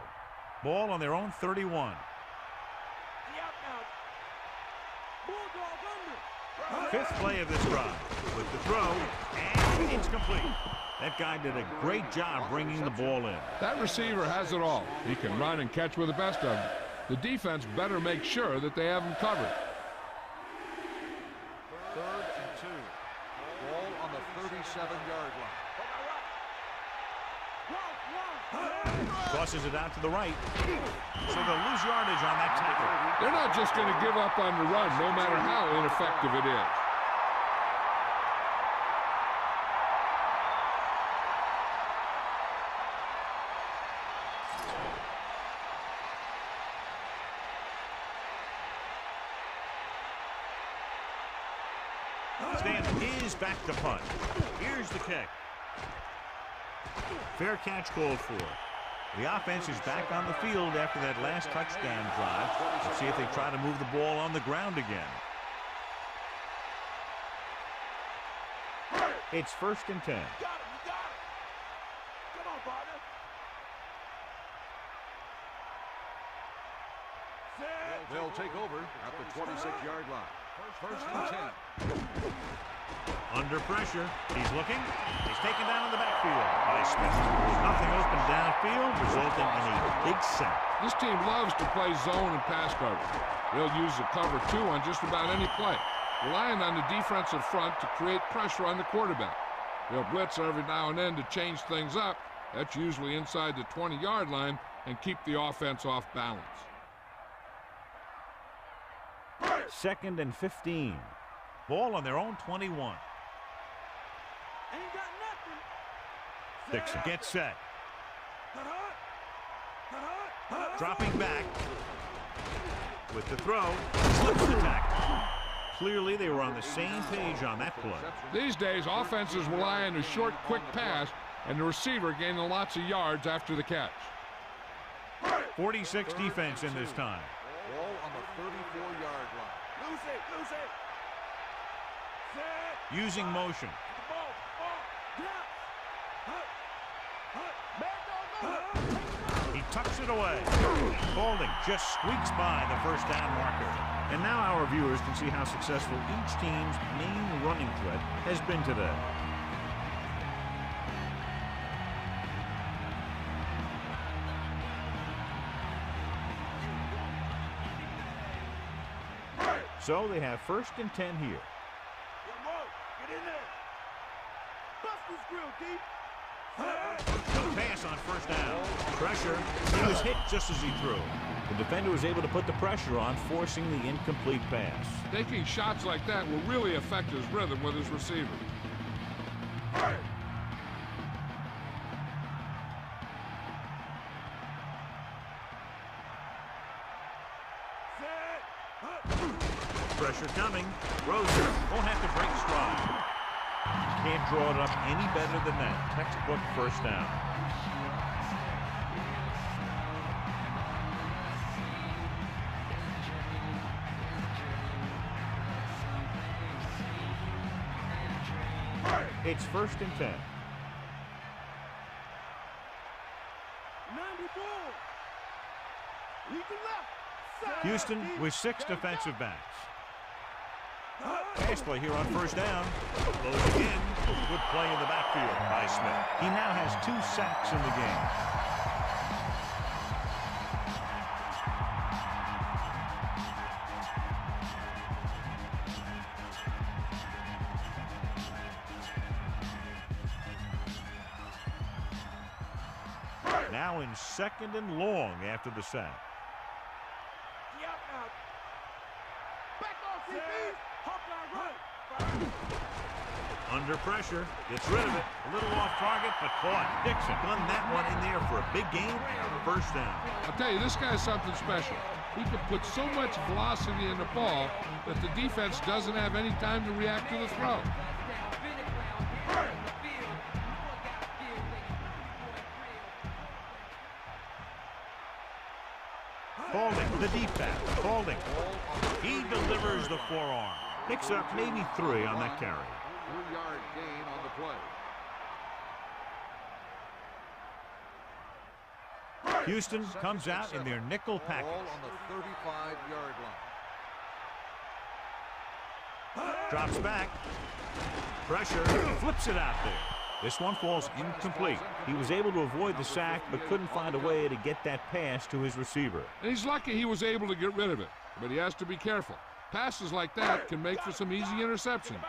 Ball on their own 31. 5th play of this drive with the throw, and it's complete. That guy did a great job bringing the ball in. That receiver has it all. He can run and catch with the best of them. The defense better make sure that they have him covered. 3rd and 2. Ball on the 37-yard line. Tosses it out to the right. So they'll lose yardage on that tackle. They're not just going to give up on the run, no matter how ineffective it is. Stanton is back to punt. Here's the kick. Fair catch called for. The offense is back on the field after that last touchdown drive. Let's see if they try to move the ball on the ground again. It's 1st and 10. You got him, you got him. Come on, partner. They'll take over at the 26-yard line. 1st and 10. Under pressure. He's looking. He's taken down in the backfield by Smith. There's nothing open downfield, resulting in a big sack. This team loves to play zone and pass coverage. They'll use the cover 2 on just about any play, relying on the defensive front to create pressure on the quarterback. They'll blitz every now and then to change things up. That's usually inside the 20-yard line and keep the offense off balance. 2nd and 15. Ball on their own 21. Ain't got nothing. Dixon gets set. Dropping back with the throw. Slips the tackle. Clearly, they were on the same page on that play. These days, offenses rely on a short, quick pass and the receiver gaining lots of yards after the catch. 46 defense in this time. Ball on the 34-yard line. Loose it, loose it. Set. Using motion. Ball, yeah. He tucks it away. Holding just squeaks by the first down marker. And now our viewers can see how successful each team's main running threat has been today. So they have 1st and 10 here. Get in there. Bust this grill, deep. The pass on 1st down. Pressure. He was hit just as he threw. The defender was able to put the pressure on, forcing the incomplete pass. Taking shots like that will really affect his rhythm with his receiver. Pressure coming. Roser won't have to break stride. Can't draw it up any better than that. Textbook 1st down. It's 1st and 10. 90 ball. Lead to left. Houston with 6 defensive backs. Pass play here on 1st down. Goes again. Good play in the backfield by Smith. He now has 2 sacks in the game. Now in 2nd and long after the sack. Back off, CB. Hawkeye run. Under pressure, gets rid of it. A little off target, but caught. Dixon won that one in there for a big game and a 1st down. I'll tell you, this guy's something special. He can put so much velocity in the ball that the defense doesn't have any time to react to the throw. Holding, the deep pass. Holding. He delivers the forearm. Picks up maybe 3 on that carry. 3-yard gain on the play. Houston comes out in their nickel package. Ball on the 35-yard line. Drops back. Pressure. Flips it out there. This one falls incomplete. He was able to avoid the sack, but couldn't find a way to get that pass to his receiver. And he's lucky he was able to get rid of it, but he has to be careful. Passes like that can make for some easy interceptions.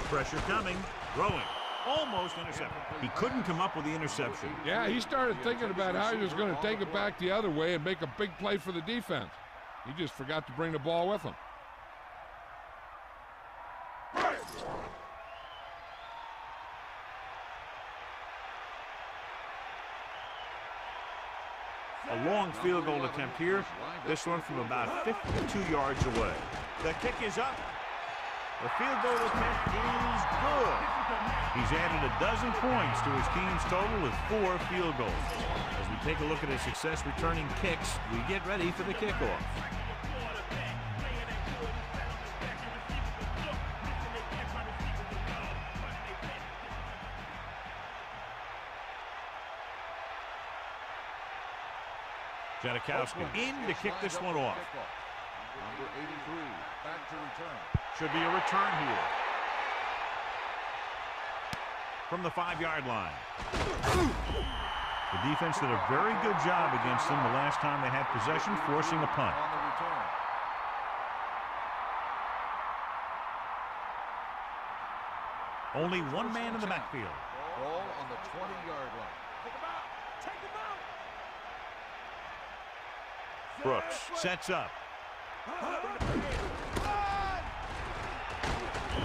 Pressure coming. Throwing. Almost intercepted. He couldn't come up with the interception. Yeah, he started thinking about how he was going to take it back the other way and make a big play for the defense. He just forgot to bring the ball with him. A long field goal attempt here. This one from about 52 yards away. The kick is up. The field goal attempt is good. He's added a dozen points to his team's total with 4 field goals. As we take a look at his success returning kicks, we get ready for the kickoff. Janikowski in to kick this one off. Number 83, back to return. Should be a return here. From the 5-yard line. The defense did a very good job against them the last time they had possession, forcing a punt. On the return. Only one man in the backfield. Ball on the 20-yard line. Take him out. Take him out. Brooks sets up.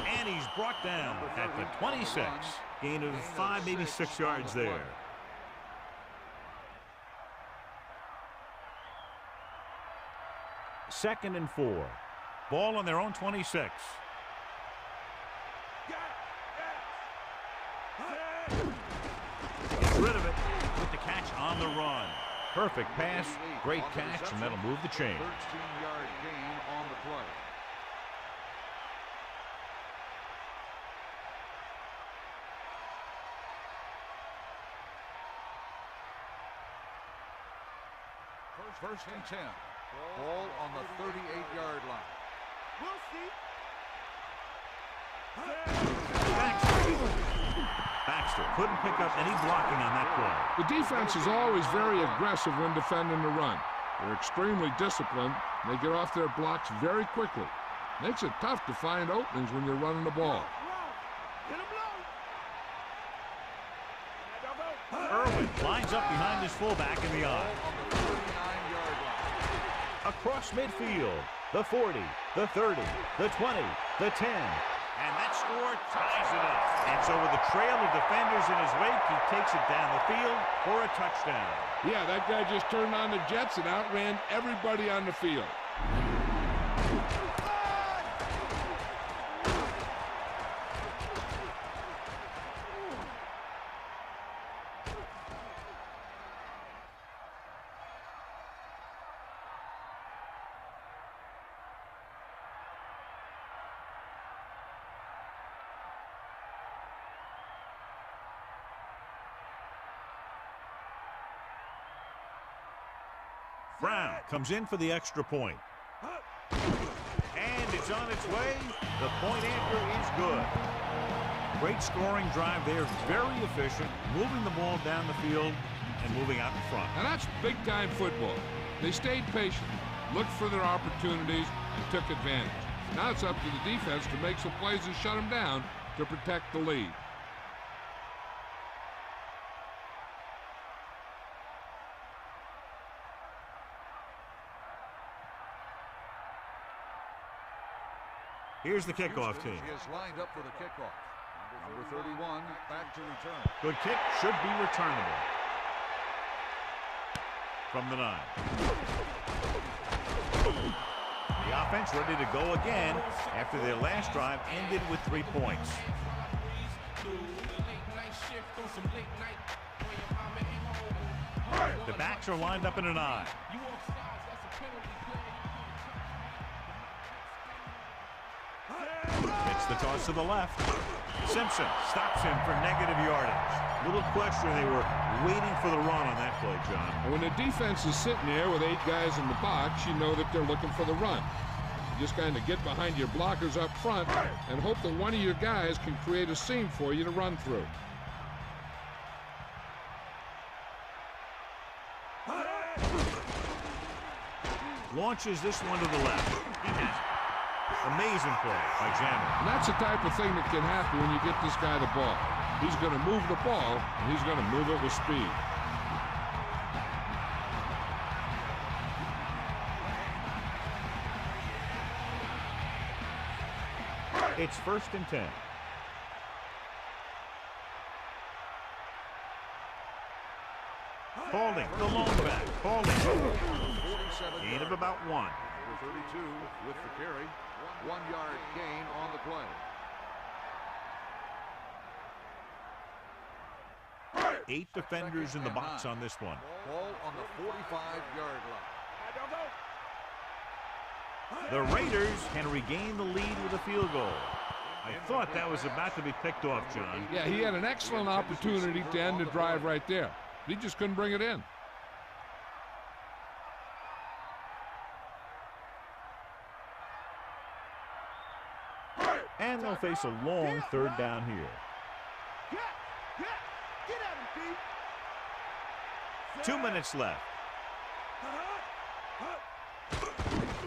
And he's brought down at the 26. Gain of 5, maybe 6 yards there. Second and 4. Ball on their own 26. Gets rid of it with the catch on the run. Perfect pass, great catch, and that'll move the chain. 13-yard gain on the play. First and 10. Ball on the 38-yard line. We'll see. Baxter couldn't pick up any blocking on that play. The defense is always very aggressive when defending the run. They're extremely disciplined. They get off their blocks very quickly. Makes it tough to find openings when you're running the ball. Get him low. Irwin lines up behind his fullback in the eye. On the 39-yard line. Across midfield, the 40, the 30, the 20, the 10. And that score ties it up. And so with a trail of defenders in his wake, he takes it down the field for a touchdown. Yeah, that guy just turned on the jets and outran everybody on the field. Brown comes in for the extra point. And it's on its way. The point anchor is good. Great scoring drive there. Very efficient. Moving the ball down the field and moving out in front. Now that's big-time football. They stayed patient, looked for their opportunities, and took advantage. Now it's up to the defense to make some plays and shut them down to protect the lead. Here's the kickoff team. He is lined up for the kickoff. Number 31, back to return. Good kick, should be returnable. From the 9. The offense ready to go again after their last drive ended with 3 points. The backs are lined up in an eye. It's the toss to the left. Simpson stops him for negative yardage. Little question, they were waiting for the run on that play, John. And when the defense is sitting there with 8 guys in the box, you know that they're looking for the run. You just kind of get behind your blockers up front and hope that one of your guys can create a seam for you to run through. Launches this one to the left. He has it. Amazing play by Jammer. And that's the type of thing that can happen when you get this guy the ball. He's going to move the ball, and he's going to move it with speed. It's 1st and 10. Holding, the lone back. Holding. 47 Gain of about 1. Number 32 with the carry. 1 yard gain on the play. 8 defenders in the box on this one. Ball on the 45-yard line. The Raiders can regain the lead with a field goal. I thought that was about to be picked off, John. Yeah, he had an excellent opportunity to end the drive right there. He just couldn't bring it in. And they'll face a long 3rd down here. Get at him, Pete. 2 minutes left.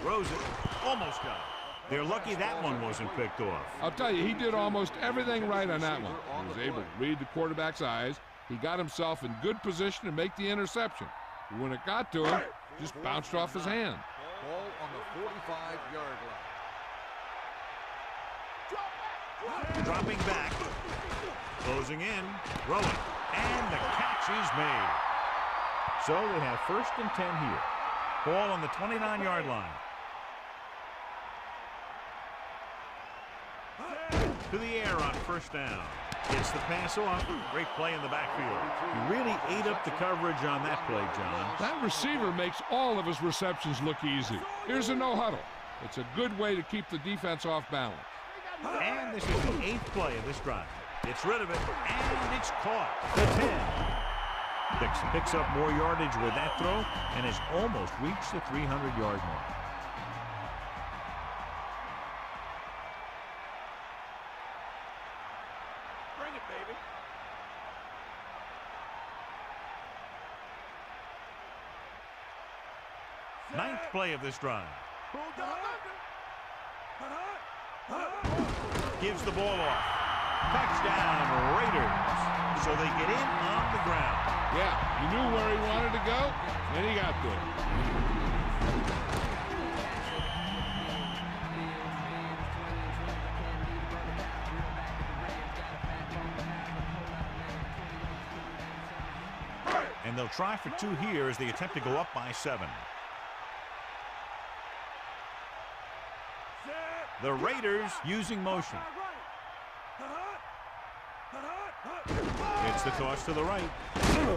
Throws it. Almost got it. They're lucky that one wasn't picked off. I'll tell you, he did almost everything right on that one. He was able to read the quarterback's eyes. He got himself in good position to make the interception. But when it got to him, just bounced off his hand. Ball on the 45-yard line. Dropping back. Closing in. Throwing. And the catch is made. So they have 1st and 10 here. Ball on the 29-yard line. To the air on 1st down. Gets the pass off. Great play in the backfield. He really ate up the coverage on that play, John. That receiver makes all of his receptions look easy. Here's a no-huddle. It's a good way to keep the defense off balance. And this is the 8th play of this drive. Gets rid of it, and it's caught. The 10. Picks up more yardage with that throw and has almost reached the 300-yard mark. Bring it, baby. 9th play of this drive. Gives the ball off. Touchdown, Raiders. So they get in on the ground. Yeah, he knew where he wanted to go, and he got there. And they'll try for 2 here as they attempt to go up by 7. The Raiders using motion. It's the toss to the right.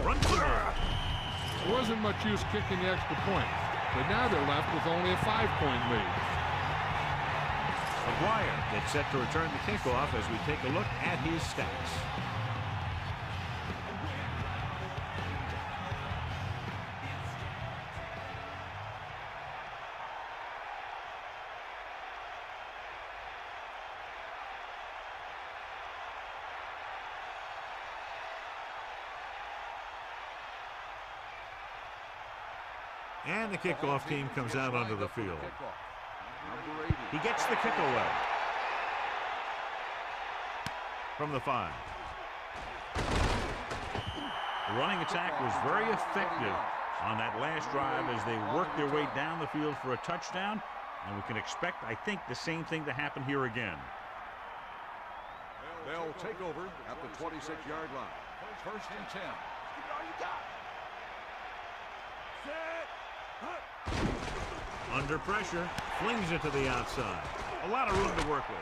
Runs the ball. There wasn't much use kicking the extra point, but now they're left with only a 5-point lead. McGuire gets set to return the kickoff as we take a look at his stats. And the kickoff team comes out onto the field. He gets the kick away from the 5. The running attack was very effective on that last drive as they worked their way down the field for a touchdown. And we can expect, I think, the same thing to happen here again. They'll take over at the 26-yard line. 1st and 10. Under pressure, flings it to the outside. A lot of room to work with.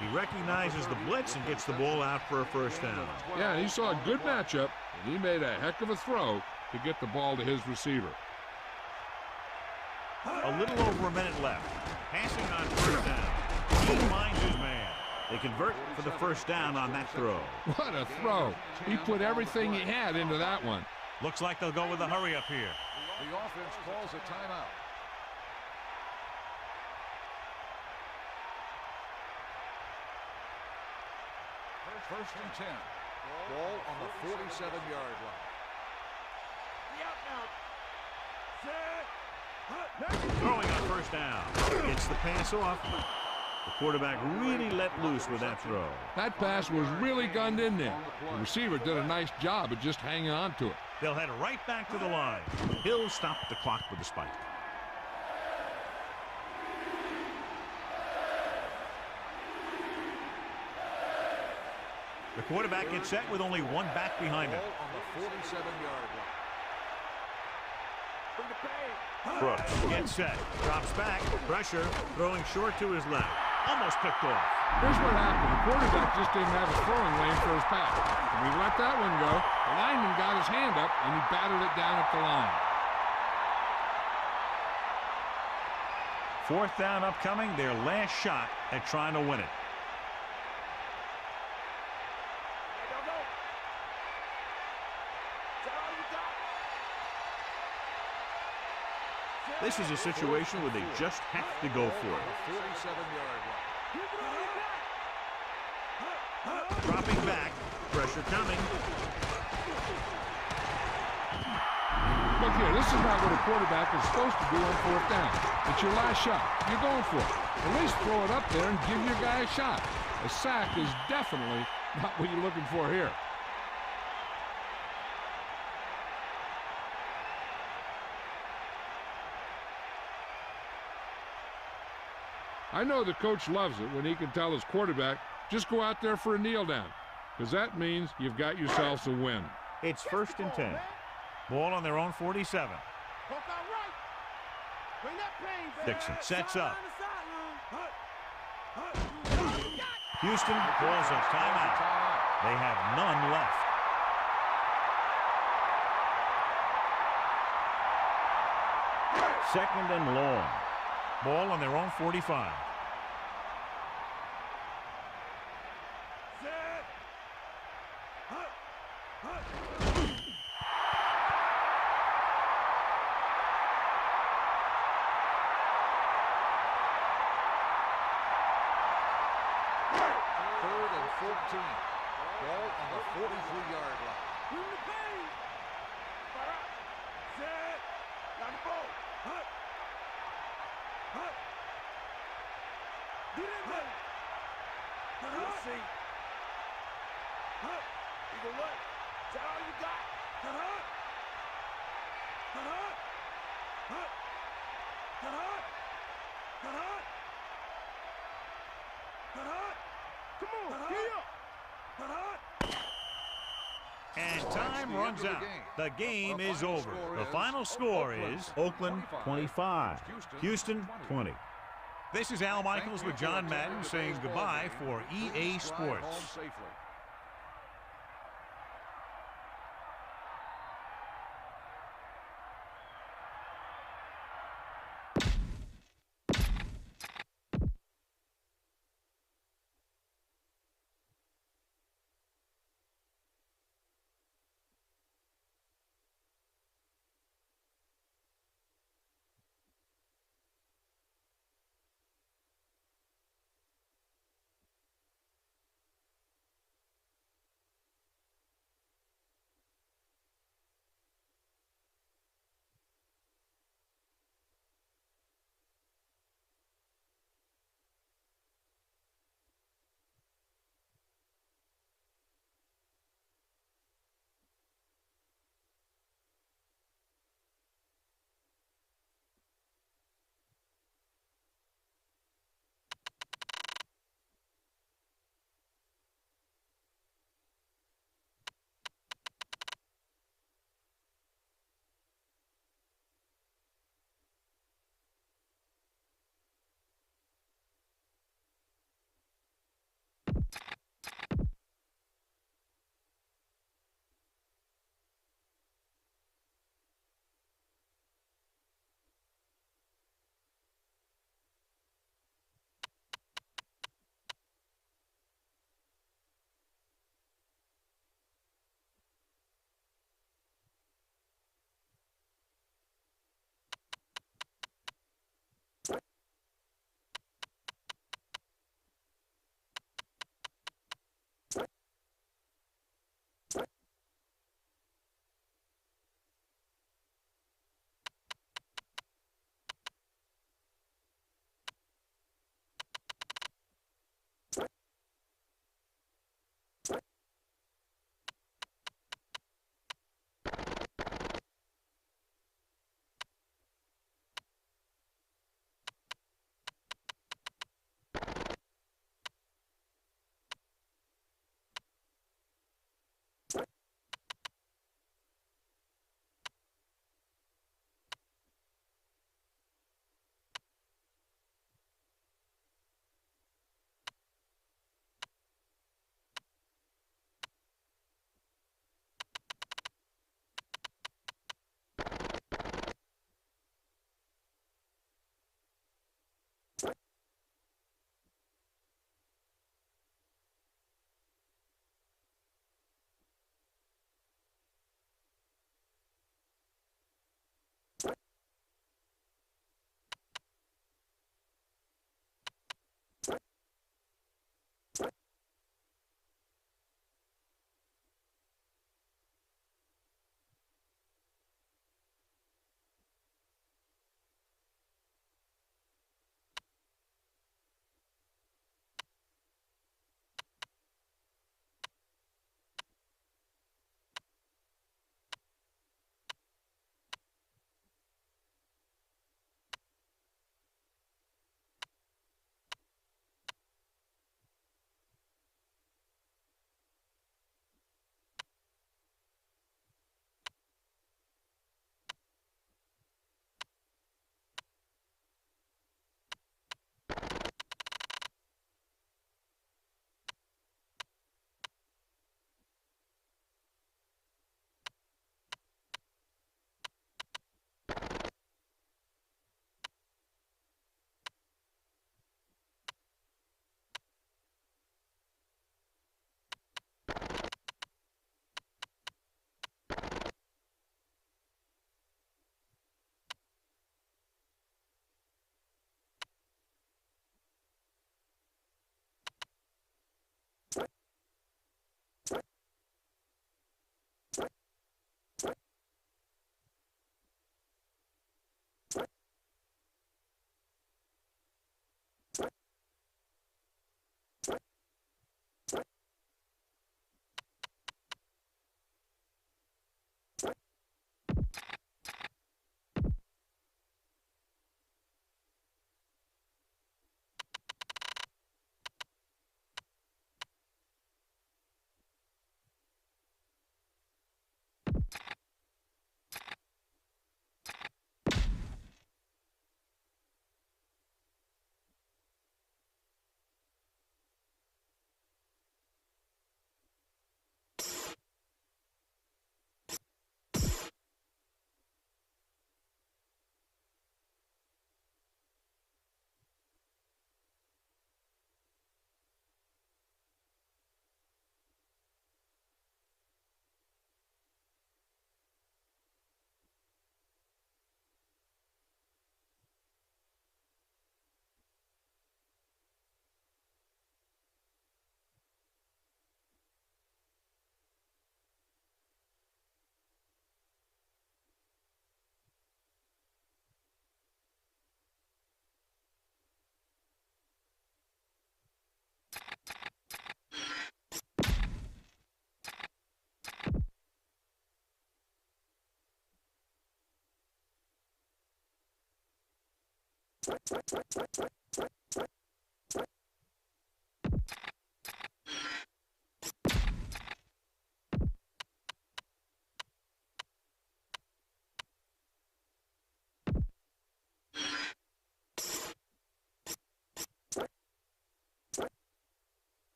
He recognizes the blitz and gets the ball out for a 1st down. Yeah, he saw a good matchup, and he made a heck of a throw to get the ball to his receiver. A little over a minute left. Passing on 1st down. He finds his man. They convert for the 1st down on that throw. What a throw. He put everything he had into that one. Looks like they'll go with a hurry up here. The offense calls a timeout. First and 10. Ball on the 47-yard line. Throwing on 1st down. Gets the pass off. The quarterback really let loose with that throw. That pass was really gunned in there. The receiver did a nice job of just hanging on to it. They'll head right back to the line. He'll stop the clock with the spike. The quarterback gets set with only one back behind him. Ball on the 47-yard line. Brooks gets set, drops back, pressure, throwing short to his left. Almost picked off. Here's what happened. The quarterback just didn't have a throwing lane for his pass. When he let that one go, the lineman got his hand up, and he batted it down at the line. Fourth down upcoming, their last shot at trying to win it. This is a situation where they just have to go for it. 47-yard line. Dropping back, pressure coming. Look here, this is not what a quarterback is supposed to do on fourth down. It's your last shot. You're going for it. At least throw it up there and give your guy a shot. A sack is definitely not what you're looking for here. I know the coach loves it when he can tell his quarterback, just go out there for a kneel down, because that means you've got yourselves a win. It's 1st and 10. Ball on their own 47. Dixon sets up. Houston calls a timeout. They have none left. Second and long. Ball on their own 45. Third and 14. Ball on the 43-yard line. And time runs out. The game is over. The final score is Oakland 25, Houston 20. This is Al Michaels with John Madden saying goodbye for EA Sports.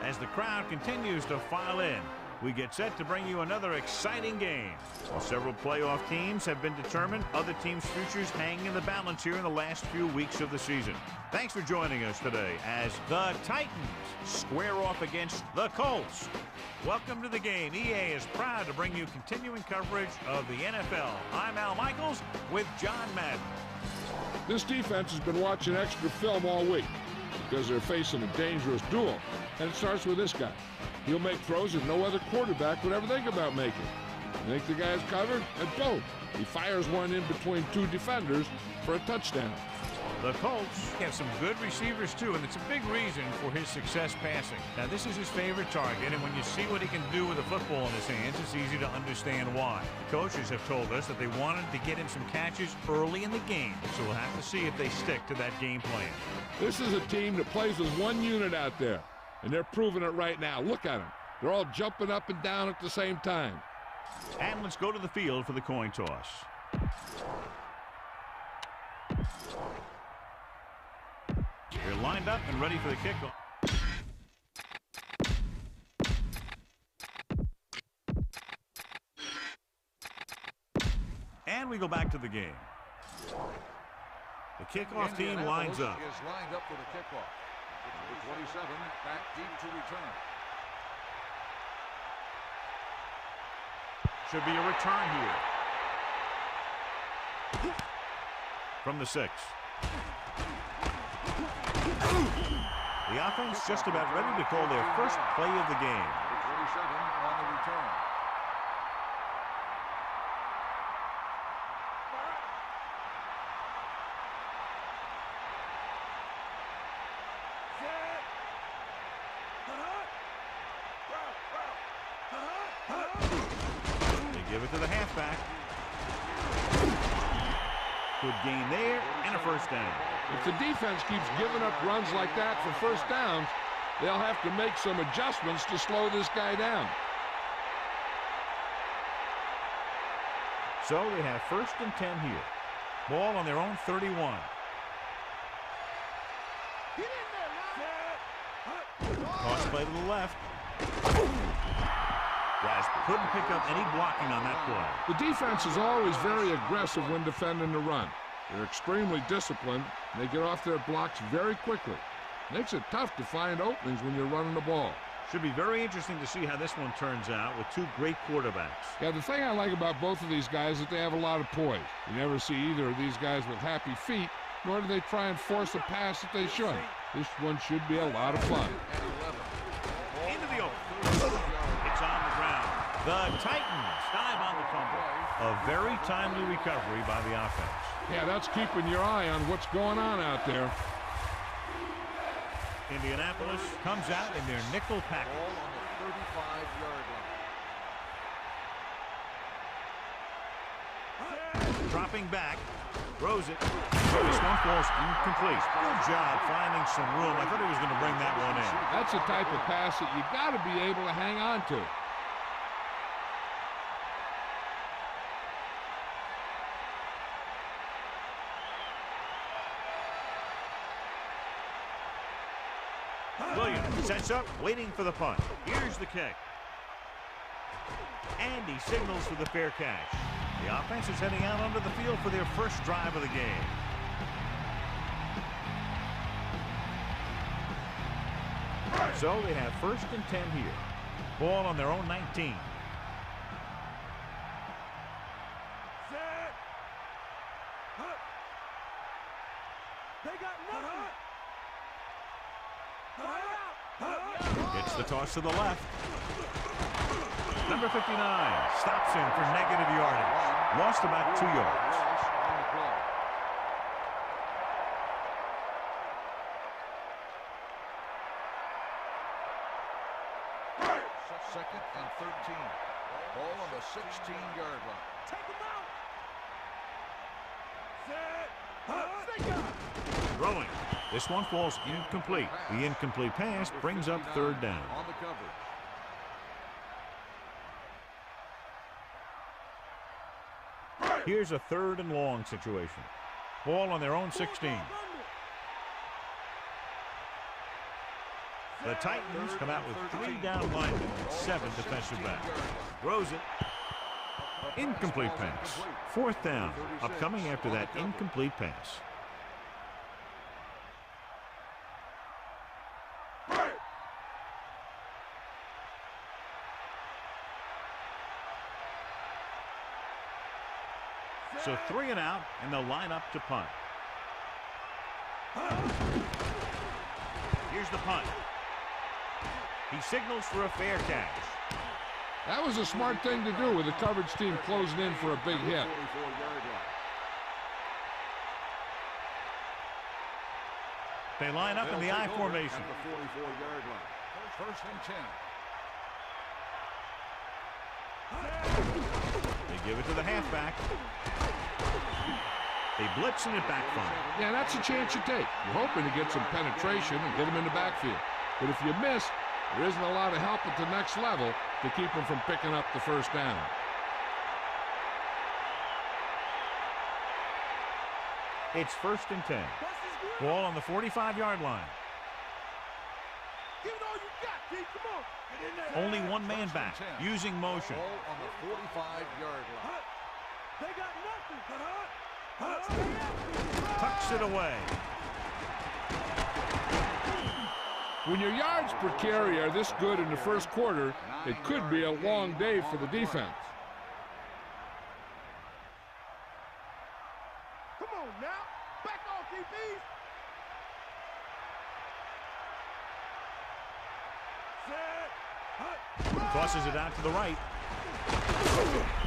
As the crowd continues to file in, we get set to bring you another exciting game. While several playoff teams have been determined, other teams' futures hang in the balance here in the last few weeks of the season. Thanks for joining us today as the Titans square off against the Colts. Welcome to the game. EA is proud to bring you continuing coverage of the NFL. I'm Al Michaels with John Madden. This defense has been watching extra film all week because they're facing a dangerous duel. And it starts with this guy. He'll make throws that no other quarterback would ever think about making. Think the guy's covered, and boom, he fires one in between two defenders for a touchdown. The Colts have some good receivers, too, and it's a big reason for his success passing. Now, this is his favorite target, and when you see what he can do with a football in his hands, it's easy to understand why. The coaches have told us that they wanted to get him some catches early in the game, so we'll have to see if they stick to that game plan. This is a team that plays as one unit out there, and they're proving it right now. Look at them. They're all jumping up and down at the same time. And let's go to the field for the coin toss. They're lined up and ready for the kickoff. And we go back to the game. The kickoff team lines up. Is lined up for the kickoff. Number 27 back deep to return. Should be a return here. From the 6. The offense just about ready to call their first play of the game. Number 27 on the return. They give it to the halfback. Good gain there and a first down. If the defense keeps giving up runs like that for first downs, they'll have to make some adjustments to slow this guy down. So they have 1st and 10 here. Ball on their own 31. Toss play to the left. Guys couldn't pick up any blocking on that play. The defense is always very aggressive when defending the run. They're extremely disciplined, and they get off their blocks very quickly. Makes it tough to find openings when you're running the ball. Should be very interesting to see how this one turns out with two great quarterbacks. Yeah, the thing I like about both of these guys is that they have a lot of poise. You never see either of these guys with happy feet, nor do they try and force a pass that they shouldn't. This one should be a lot of fun. Into the open. It's on the ground. The Titans dive on the fumble. A very timely recovery by the offense. Yeah, that's keeping your eye on what's going on out there. Indianapolis comes out in their nickel package. Ball on the 35-yard line. Dropping back. Throws it. This one falls incomplete. Good job finding some room. I thought he was going to bring that one in. That's the type of pass that you got to be able to hang on to. Williams sets up, waiting for the punt. Here's the kick. And he signals for the fair catch. The offense is heading out onto the field for their first drive of the game. So they have 1st and 10 here. Ball on their own 19. They got nothing. Gets the toss to the left. Number 59 stops him for negative yardage. Lost about 2 yards. Second and 13. Ball on the 16-yard line. Take him out. Set. Throwing. This one falls incomplete. The incomplete pass brings up third down. On the coverage. Here's a 3rd and long situation. Ball on their own 16. The Titans come out with 3 down linemen and 7 defensive backs. Throws it. Incomplete pass. 4th down. Upcoming after that incomplete pass. So 3 and out, and they'll line up to punt. Here's the punt. He signals for a fair catch. That was a smart thing to do with the coverage team closing in for a big hit. They line up in the I formation. At the 44-yard line. First and 10. They give it to the halfback. They blitz and it backfires. Yeah, that's a chance you take. You're hoping to get some penetration and get them in the backfield. But if you miss, there isn't a lot of help at the next level to keep them from picking up the first down. It's 1st and 10. Ball on the 45-yard line. Give it all you got, D. Come on. Get in there. Only one man back, using motion. Ball on the 45-yard line. They got nothing. Tucks it away. When your yards per carry are this good in the first quarter, it could be a long day for the defense. Come on now. Back off, DBs. Tosses it out to the right.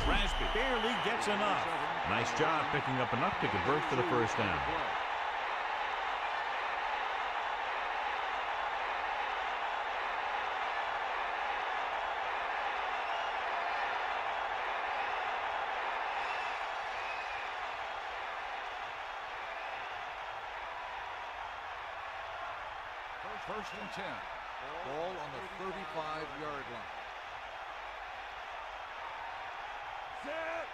Rasby barely gets enough. Nice job picking up enough to convert for the first down. First and 10. Ball on the 35-yard line. Set.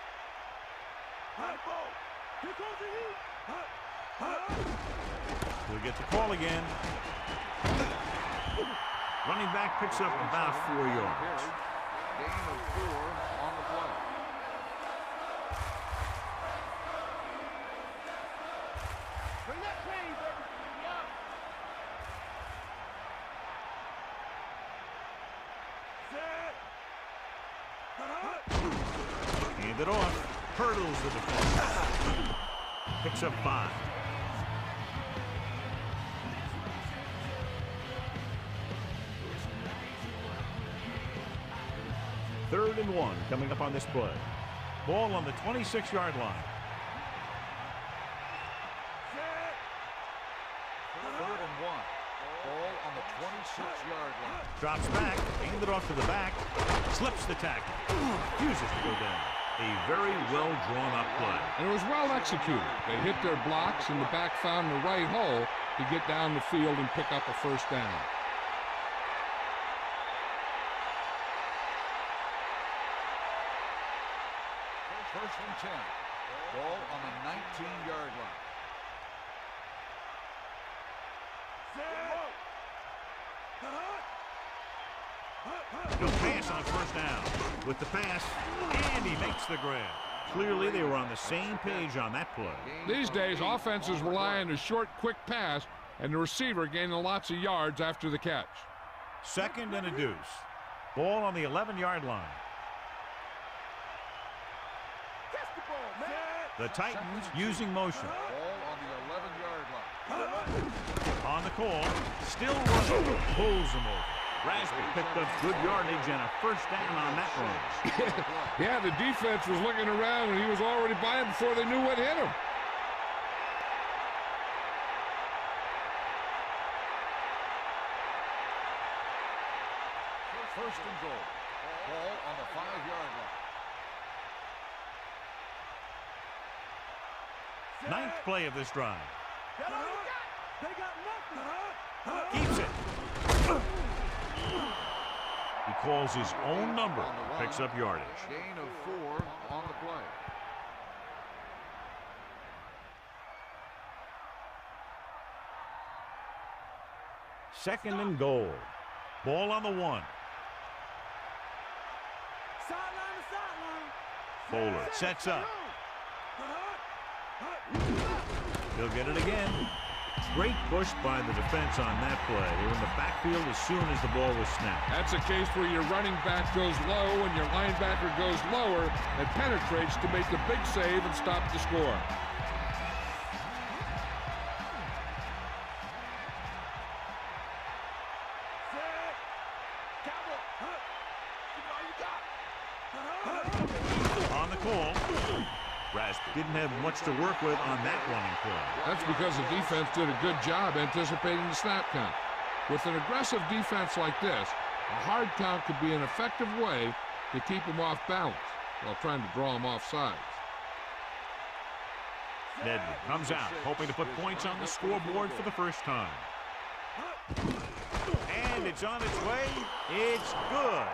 High ball. Here comes the heat. We'll get the call again. Running back picks up about 4 yards. Gain of 4 on the play. Bring that chain, baby. Hand it off. Hurdles the defense. Picks up 5. Third and 1 coming up on this play. Ball on the 26-yard line. Third and 1. Ball on the 26-yard line. Drops back, hand it off to the back, slips the tackle, refuses to go down. A very well drawn up play. And it was well executed. They hit their blocks and the back found the right hole to get down the field and pick up a first down. First and 10. Ball on the 19-yard line. No pass on first down. With the pass, and he makes the grab. Clearly, they were on the same page on that play. These days, offenses rely on a short, quick pass, and the receiver gaining lots of yards after the catch. 2nd and a deuce. Ball on the 11-yard line. Catch the ball, man. The Titans using motion. Ball on the 11-yard line. On the call, still running, pulls him over. Rasby picked up good yardage and a first down on that run. Yeah, the defense was looking around, and he was already by him before they knew what hit him. First and goal. Ball on the 5-yard line. Ninth play of this drive. That all you got? They got nothing. Keeps it. He calls his own number. Picks up yardage. Gain of 4 on the play. Second and goal. Ball on the 1. Sideline to sideline. Bowler sets up. He'll get it again. Great push by the defense on that play. They were in the backfield as soon as the ball was snapped. That's a case where your running back goes low and your linebacker goes lower and penetrates to make the big save and stop the score. On the call, Rasby didn't have much to work with on that running play. That's because the defense did a good job anticipating the snap count. With an aggressive defense like this, a hard count could be an effective way to keep them off balance while trying to draw them off sides. Nedley comes out, hoping to put points on the scoreboard for the first time. And it's on its way. It's good.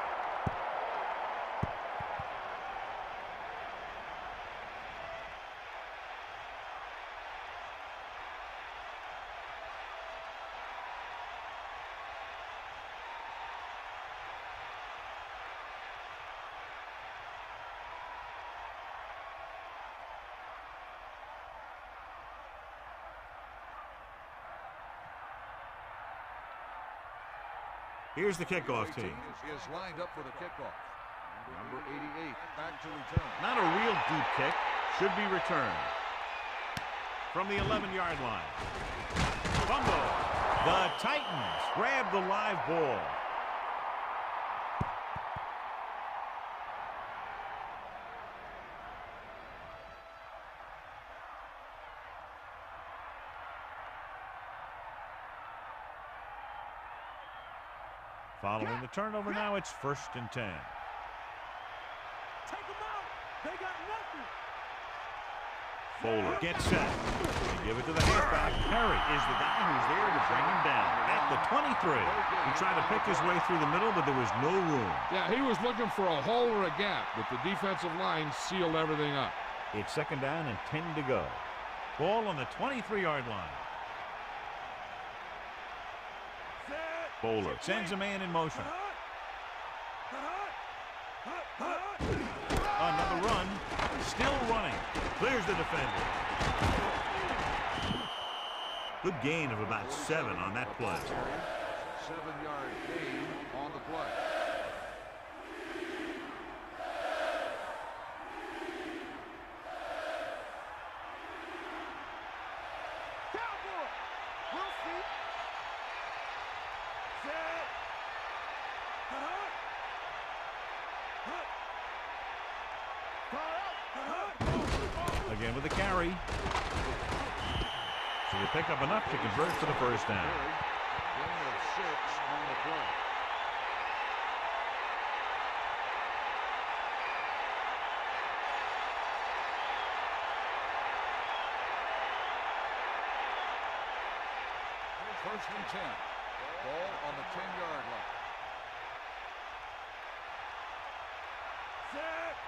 Here's the kickoff team. Is lined up for the kickoff. Number 88 back to return. Not a real deep kick. Should be returned. From the 11-yard line. Fumble. The Titans grab the live ball. Following the turnover, now it's 1st and 10. Take them out. They got nothing. Bowler gets set. They give it to the halfback. Perry is the guy who's there to bring him down. At the 23. He tried to pick his way through the middle, but there was no room. Yeah, he was looking for a hole or a gap, but the defensive line sealed everything up. It's 2nd down and 10 to go. Ball on the 23-yard line. Bowler sends a man in motion. Another run. Still running. Clears the defender. Good gain of about 7 on that play. 7-yard gain on the play. Cowboy. We'll see. Again with the carry. So they pick up enough to convert for the first down. Gain of 6 on the play. First and 10. Ball on the 10-yard line.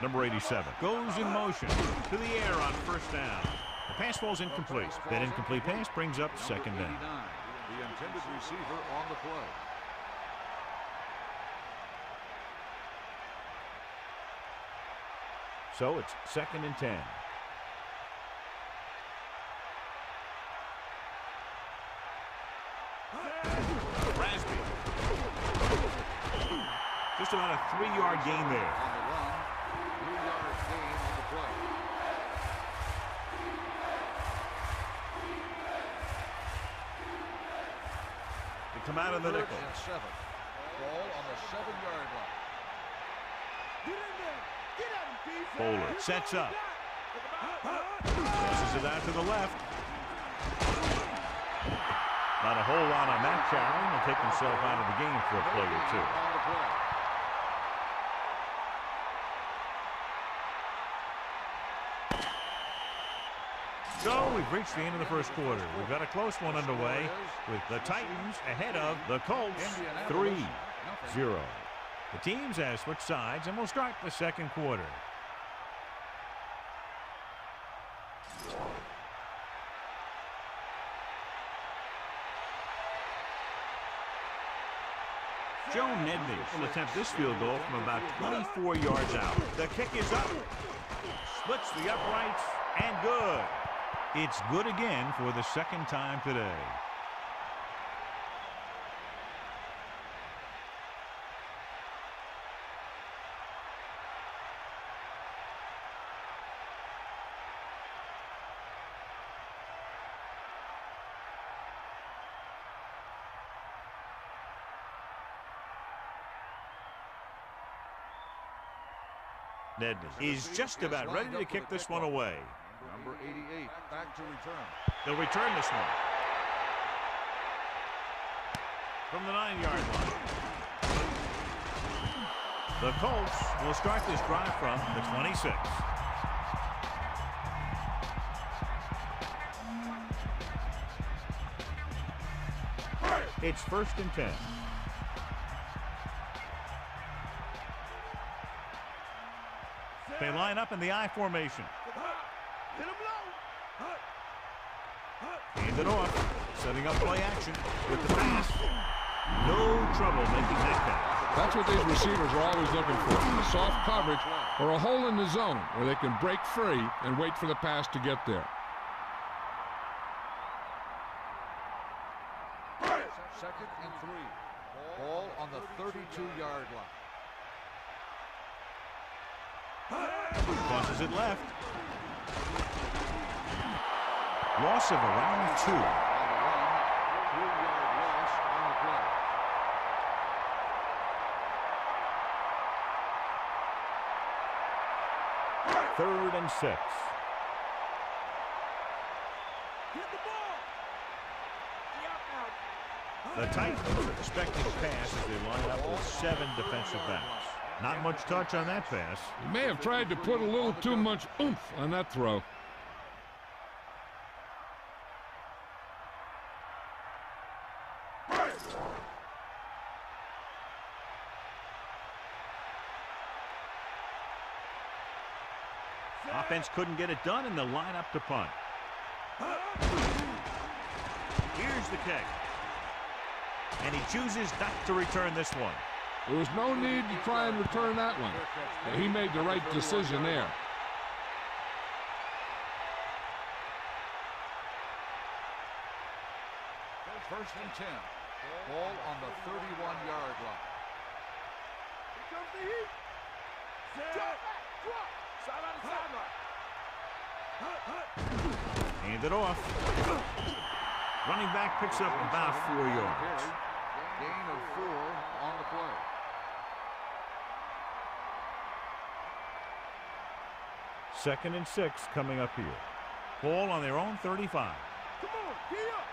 Number 87 goes in motion to the air on 1st down. The pass falls incomplete. That incomplete pass brings up 2nd down. The intended receiver on the play. So it's 2nd and 10. Rasby. Just about a 3-yard gain there. On the run, 3-yard gain on the play. come out of the nickel. 3rd and 7. Ball on the 7-yard line. Get in there. Get at him, defense. Bowler sets up. Tosses it out to the left. Not a whole lot on that carry. He'll take himself out of the game for a play or two. On the play. So we've reached the end of the first quarter. We've got a close one underway with the Titans ahead of the Colts 3-0. The teams have switched sides, and we'll start the second quarter. Joe Nedney will attempt this field goal from about 24 yards out. The kick is up. Splits the uprights, and good. It's good again for the second time today. Nedney is just about ready to kick this one away. Number 88 back to return. They'll return this one from the 9-yard line. The Colts will start this drive from the 26. It's 1st and 10. They line up in the I formation. Hit him low. Hand it off. Setting up play action with the pass. No trouble making that catch. That's what these receivers are always looking for. Soft coverage or a hole in the zone where they can break free and wait for the pass to get there. 2nd and 3. Ball on the 32-yard line. Crosses it left. Loss of around 2. On the run, 3-yard loss on the play. Third and 6. Hit the ball. The Titans expecting a pass as they line up with 7 defensive backs. Not much touch on that pass. He may have tried to put a little too much oomph on that throw. Offense couldn't get it done, and they'll line up to punt. Here's the kick. And he chooses not to return this one. There was no need to try and return that one. He made the right decision there. First and 10. Ball on the 31-yard line. Here comes the heat. Drop. Side on the sideline. Hand it off. Running back picks up about 4 yards. Gain of 4 on the play. Second and 6 coming up here. Ball on their own 35. Come on, get up.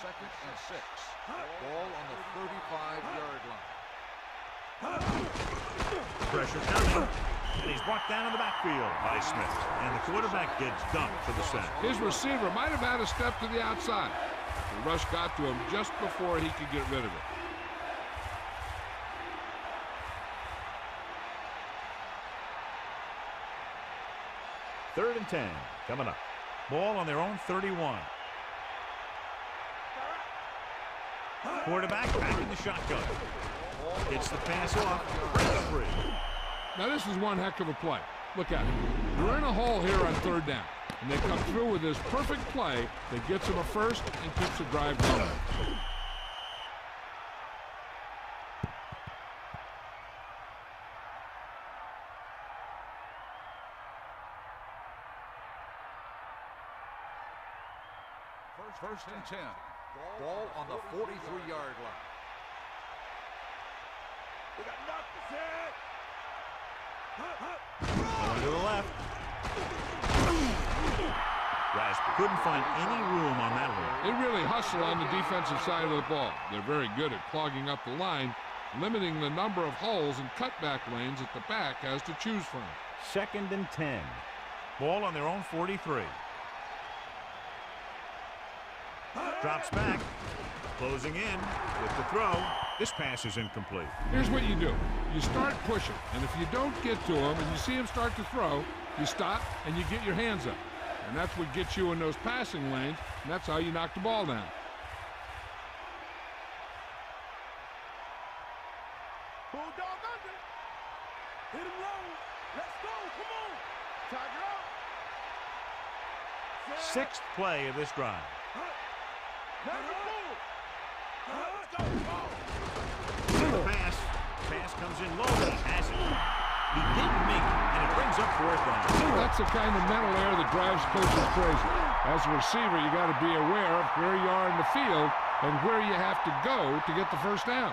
2nd and 6. Ball on the 35-yard line. Pressure coming. And he's brought down in the backfield by Smith. And the quarterback gets dumped for the sack. His receiver might have had a step to the outside. The rush got to him just before he could get rid of it. Third and 10 coming up. Ball on their own 31. Quarterback back in the shotgun. Gets the pass off. Breaks free. Now this is one heck of a play. Look at it. You're in a hole here on 3rd down. And they come through with this perfect play that gets them a first and keeps the drive going. First and 10. Ball on the 43-yard line. We got nothing. Going to the left. Rasp couldn't find any room on that one. They really hustle on the defensive side of the ball. They're very good at clogging up the line, limiting the number of holes and cutback lanes that the back has to choose from. 2nd and 10. Ball on their own 43. Drops back. Closing in with the throw. This pass is incomplete. Here's what you do. You start pushing, and if you don't get to him and you see him start to throw, you stop and you get your hands up. And that's what gets you in those passing lanes, and that's how you knock the ball down. Bulldog under. Hit him low. Let's go. Come on. Tiger out. 6th play of this drive. The pass. Pass comes in low, but he has it. He didn't make it, and it brings up 4th down. That's the kind of mental error that drives coaches crazy. As a receiver, you got to be aware of where you are in the field and where you have to go to get the first down.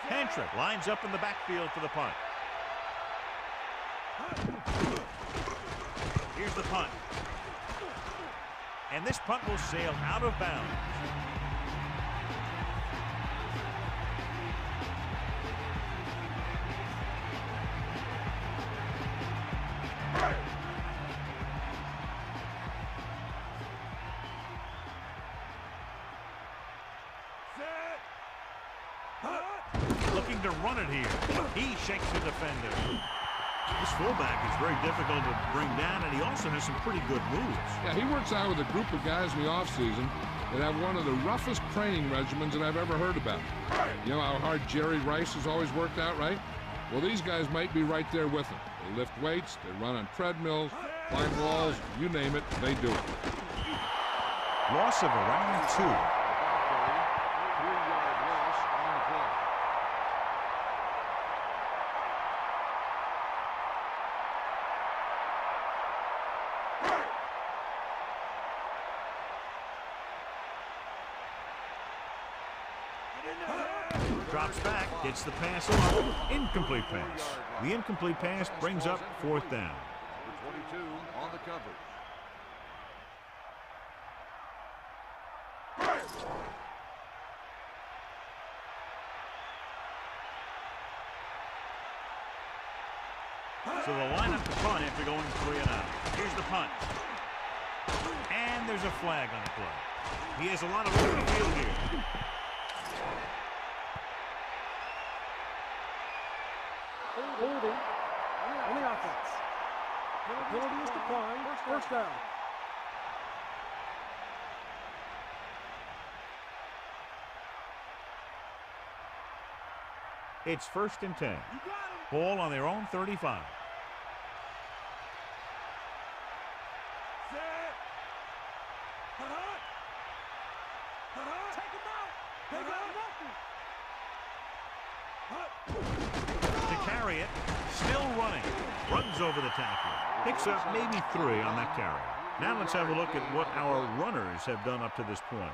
Pantrick lines up in the backfield for the punt. Here's the punt. And this punt will sail out of bounds. Looking to run it here. He shakes the defender. This fullback is very difficult to bring down, and he also has some pretty good moves. Yeah, he works out with a group of guys in the offseason that have one of the roughest training regimens that I've ever heard about. You know how hard Jerry Rice has always worked out, right? Well, these guys might be right there with him. They lift weights, they run on treadmills, climb walls, you name it, they do it. Loss of around 2. 3-yard loss on the play. Drops back, gets the pass off. Incomplete pass. The incomplete pass brings up 4th down. Number 22 on the coverage. So the lineup to punt after going 3 and out. Here's the punt. And there's a flag on the play. He has a lot of room in the field here. Holding on the offense. The penalty is declined. First down. It's 1st and 10. Ball on their own 35. To carry it, still running. Runs over the tackle. Picks up maybe 3 on that carry. Now let's have a look at what our runners have done up to this point.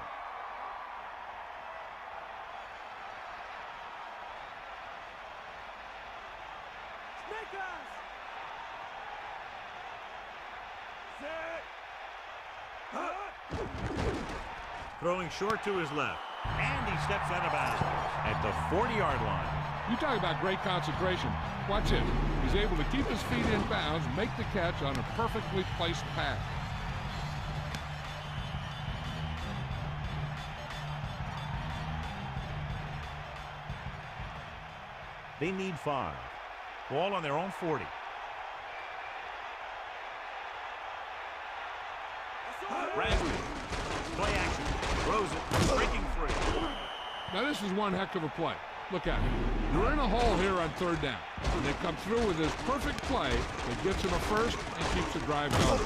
Throwing short to his left. And he steps out of bounds at the 40-yard line. You talk about great concentration. Watch it. He's able to keep his feet in bounds, make the catch on a perfectly placed pass. They need 5. Ball on their own 40. Rasmussen. Play action. Throws it. Breaking free. Now this is one heck of a play. Look at it. You're in a hole here on 3rd down. And they come through with this perfect play that gets them a first and keeps the drive going.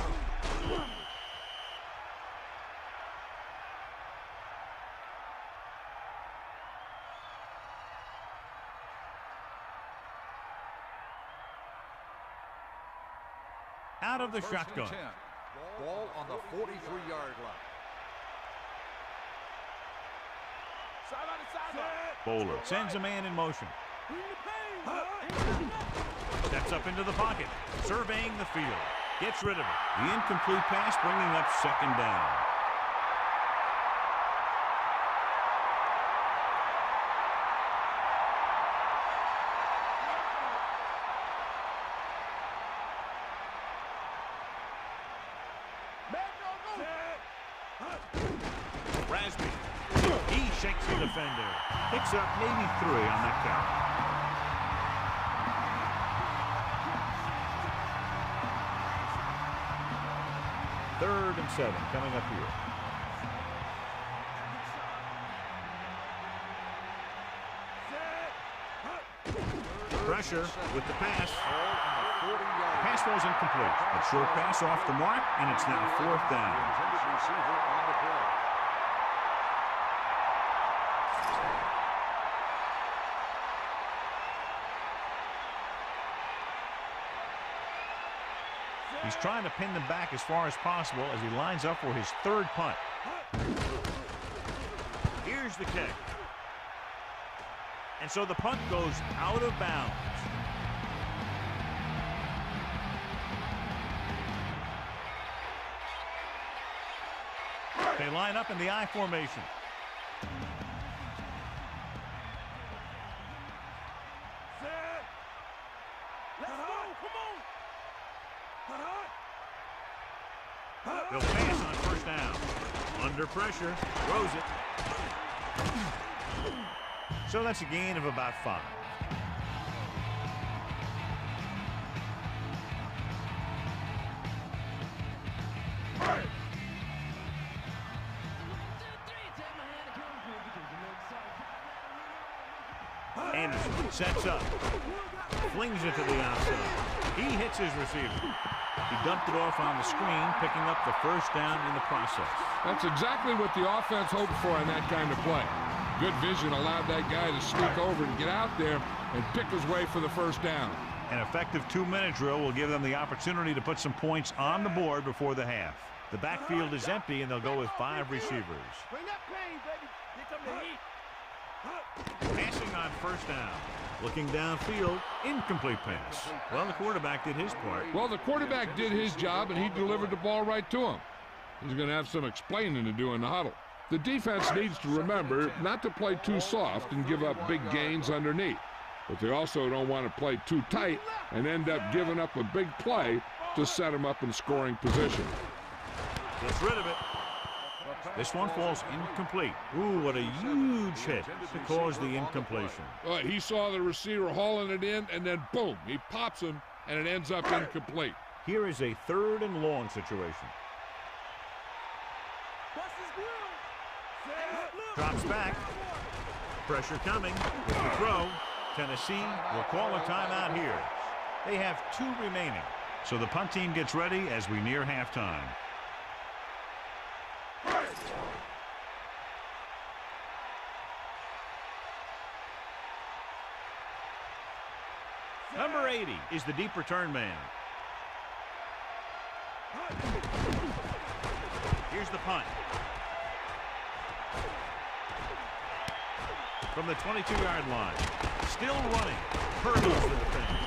out of the First and shotgun. 10. Ball on the 43-yard line. Sideline to sideline. Bowler sends a man in motion. Steps up into the pocket, surveying the field. Gets rid of it. The incomplete pass bringing up second down. Rasby. He shakes the defender. Picks up maybe 3 on that count. Third and 7 coming up here. Pressure with the pass. Pass falls incomplete. A short pass off the mark, and it's now 4th down. Intended receiver on the play. He's trying to pin them back as far as possible as he lines up for his 3rd punt. Here's the kick. And so the punt goes out of bounds. They line up in the I formation. They'll pass on 1st down. Under pressure, throws it. So that's a gain of about 5. Anderson sets up. Flings it to the outside. He hits his receiver. He dumped it off on the screen, picking up the 1st down in the process. That's exactly what the offense hoped for in that kind of play. Good vision allowed that guy to sneak over and get out there and pick his way for the 1st down. An effective 2-minute drill will give them the opportunity to put some points on the board before the half. The backfield is empty, and they'll go with 5 receivers. Bring that pain, baby. Here come the heat. Passing on 1st down. Looking downfield, incomplete pass. Well, the quarterback did his part. Well, the quarterback did his job, and he delivered the ball right to him. He's going to have some explaining to do in the huddle. The defense needs to remember not to play too soft and give up big gains underneath. But they also don't want to play too tight and end up giving up a big play to set them up in scoring position. Gets rid of it. This one falls incomplete. Ooh, what a huge hit to cause the incompletion. He saw the receiver hauling it in, and then boom, he pops him, and it ends up incomplete. Here is a 3rd and long situation. Drops back. Pressure coming with the throw. Tennessee will call a timeout here. They have 2 remaining. So the punt team gets ready as we near halftime. Number 80 is the deep return man. Here's the punt. From the 22-yard line. Still running. Hurdles the defender.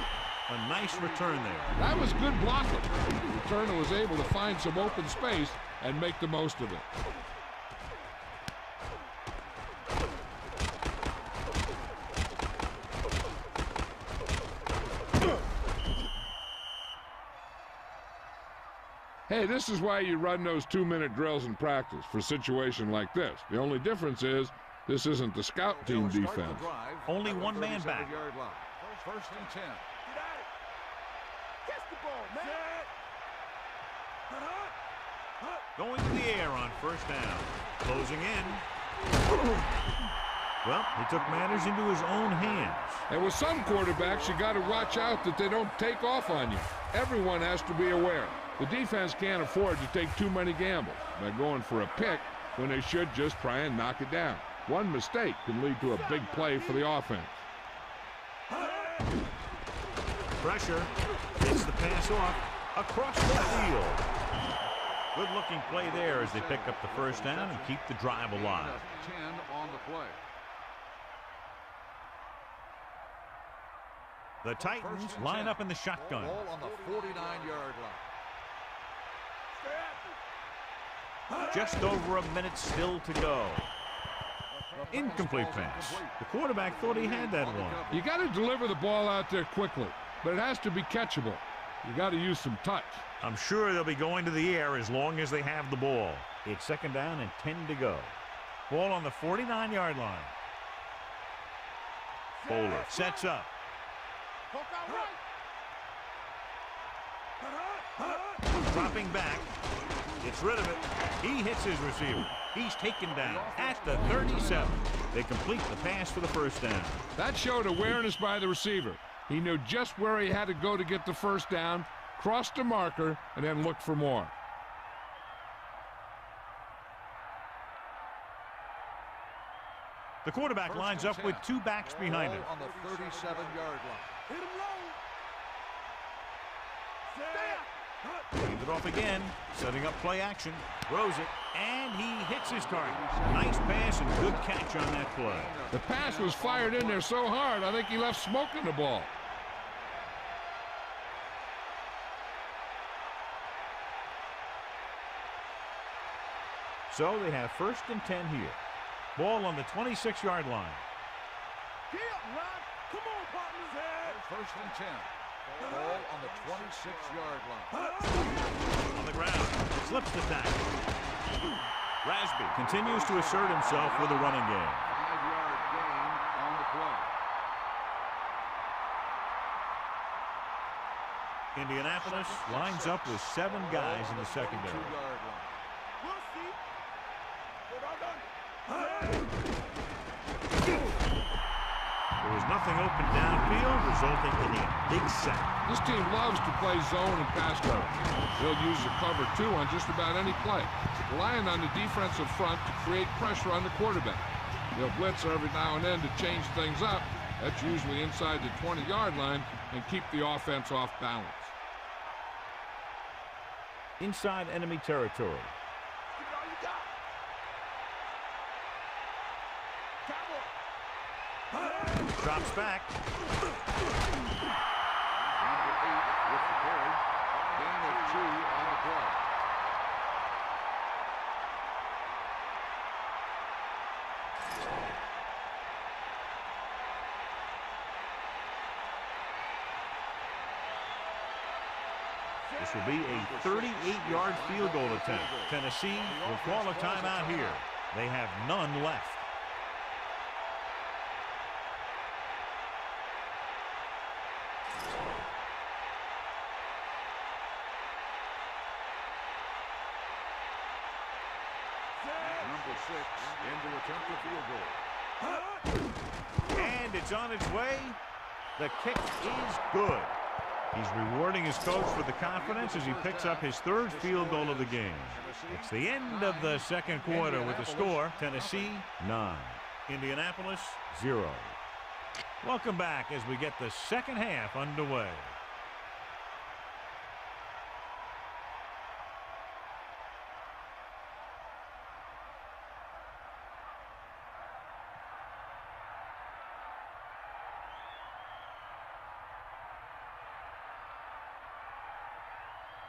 A nice return there. That was good blocking. The returner was able to find some open space and make the most of it. Hey, this is why you run those 2-minute drills in practice for a situation like this. The only difference is this isn't the scout team defense. Only 1 man back. First and 10. Catch the ball, man. Going to the air on 1st down. Closing in. Well, he took matters into his own hands. And with some quarterbacks, you got to watch out that they don't take off on you. Everyone has to be aware. The defense can't afford to take too many gambles by going for a pick when they should just try and knock it down. One mistake can lead to a big play for the offense. Pressure. Gets the pass off. across the field. Good-looking play there as they pick up the first down and keep the drive alive. 10 on the play. The Titans line up in the shotgun. Ball on the 49-yard line. Just over a minute still to go. Incomplete pass. The quarterback thought he had that one. You got to deliver the ball out there quickly, but it has to be catchable. You got to use some touch. I'm sure they'll be going to the air as long as they have the ball. It's second down and 10 to go. Ball on the 49-yard line. Bowler sets up. Dropping back. Gets rid of it. He hits his receiver. He's taken down at the 37. They complete the pass for the first down. That showed awareness by the receiver. He knew just where he had to go to get the first down, crossed the marker, and then looked for more. The quarterback lines up with two backs behind him. On the 37-yard line. Hit him low. Leaves it off again, setting up play action, throws it, and he hits his target. Nice pass and good catch on that play. The pass was fired in there so hard, I think he left smoke in the ball. So they have first and 10 here. Ball on the 26-yard line. Get up, Ron. Come on, partners. First and 10. Ball on the 26-yard line. On the ground, slips the tackle. Rasby continues to assert himself with a running game. 5-yard gain on the play. Indianapolis lines up with 7 guys in the secondary. 2-yard line. We'll see. There was nothing open downfield, resulting in a big sack. This team loves to play zone and pass coverage. They'll use the cover 2 on just about any play, relying on the defensive front to create pressure on the quarterback. They'll blitz every now and then to change things up. That's usually inside the 20-yard line and keep the offense off balance. Inside enemy territory. Give it all you got. Drops back. Number 8 with the carry. Gain of 2 on the play. This will be a 38-yard field goal attempt. Tennessee will call a timeout here. They have none left. Number 6 in to attempt the field goal. And it's on its way. The kick is good. He's rewarding his coach for the confidence as he picks up his 3rd field goal of the game. It's the end of the second quarter with the score, Tennessee 9, Indianapolis 0. Welcome back as we get the second half underway.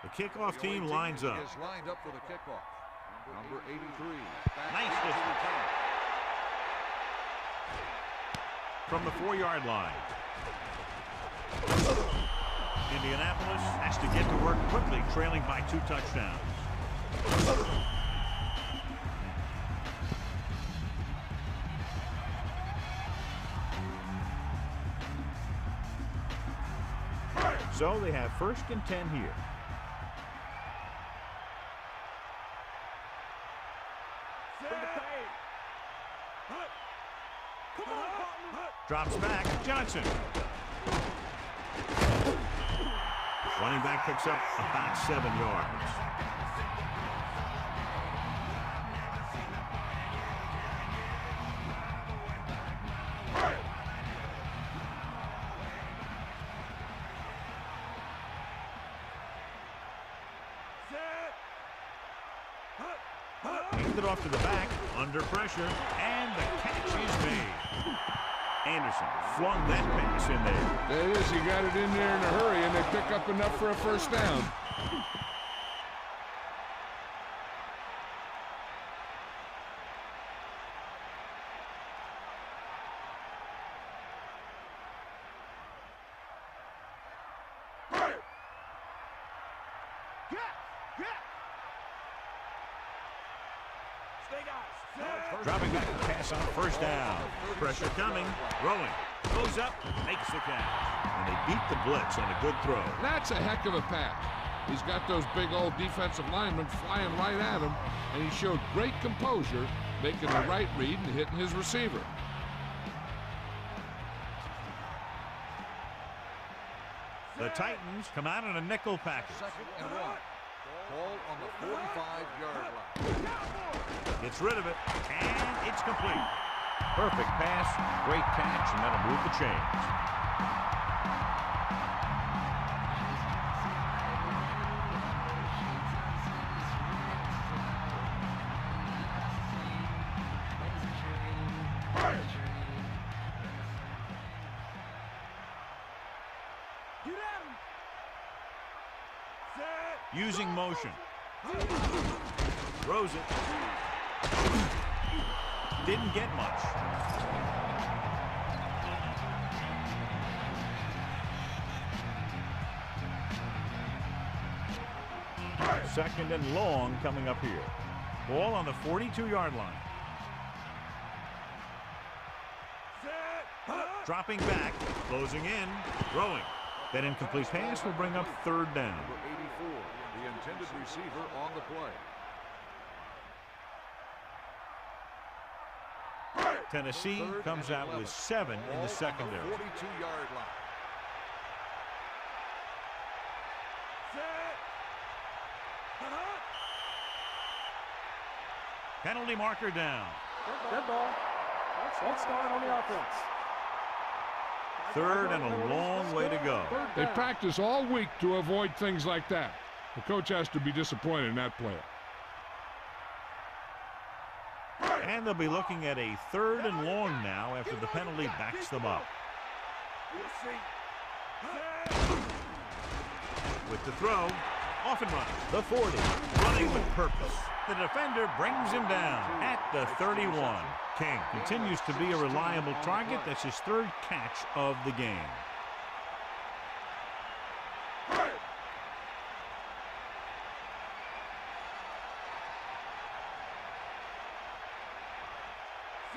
The kickoff team lines up. Is lined up for the kickoff. Number 83. Nice distance. From the 4-yard line. Indianapolis has to get to work quickly, trailing by 2 touchdowns. So they have first and 10 here. Drops back, Johnson. Running back picks up about 7 yards. Sends it off to the back, under pressure, and the catch is made. Anderson flung that pass in there. There it is. He got it in there in a hurry, and they pick up enough for a first down. Dropping back to pass on first down. Pressure coming. Rolling. Goes up. Makes the catch. And they beat the blitz on a good throw. That's a heck of a pass. He's got those big old defensive linemen flying right at him, and he showed great composure, making the right read and hitting his receiver. The Titans come out in a nickel package. 2nd and 1. Ball on the 45-yard line. Gets rid of it, and it's complete. Perfect pass, great catch, and that'll move the chains. Using motion. Throws it. Didn't get much. Second and long coming up here. Ball on the 42-yard line. Dropping back, closing in, throwing. That incomplete pass will bring up third down. Number 84, the intended receiver on the play. Tennessee comes out with 7 in the secondary. 42-yard line. Penalty marker down. Dead ball. Let's start on the offense. Third and a long way to go. They practice all week to avoid things like that. The coach has to be disappointed in that player. And they'll be looking at a third and long now after the penalty backs them up. With the throw, off and running. The 40, running with purpose. The defender brings him down at the 31. King continues to be a reliable target. That's his third catch of the game.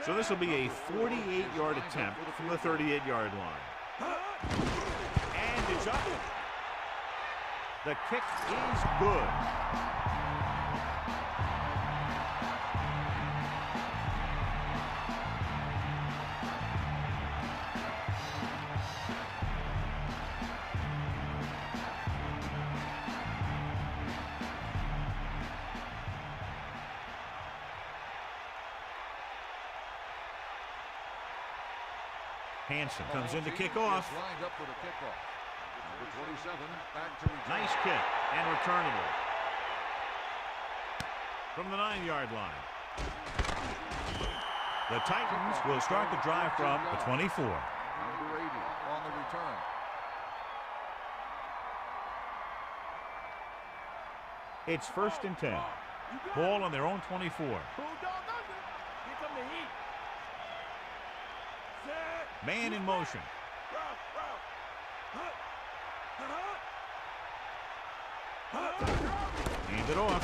So this will be a 48-yard attempt from the 38-yard line. And it's up. The kick is good. Hansen comes in to kick off. Lined up for the kickoff. Number 27 back to return. Nice kick and returnable. From the 9-yard line. The Titans will start the drive from the 24. Number 80 on the return. It's 1st and 10. Ball on their own 24. Man in motion. Hand it off.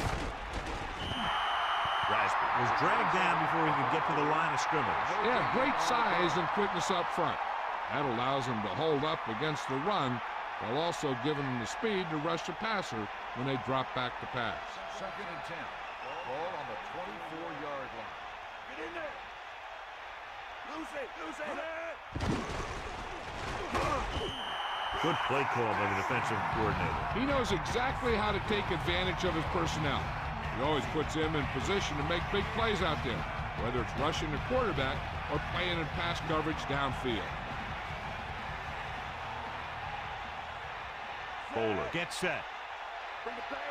Rasper was dragged down before he could get to the line of scrimmage. Yeah, great size and quickness up front. That allows him to hold up against the run while also giving him the speed to rush the passer when they drop back to pass. 2nd and 10. Ball on the 24-yard line. Get in there. Lose it. Good play call by the defensive coordinator. He knows exactly how to take advantage of his personnel. He always puts him in position to make big plays out there, whether it's rushing the quarterback or playing in pass coverage downfield. Bowler gets set. Bring it back.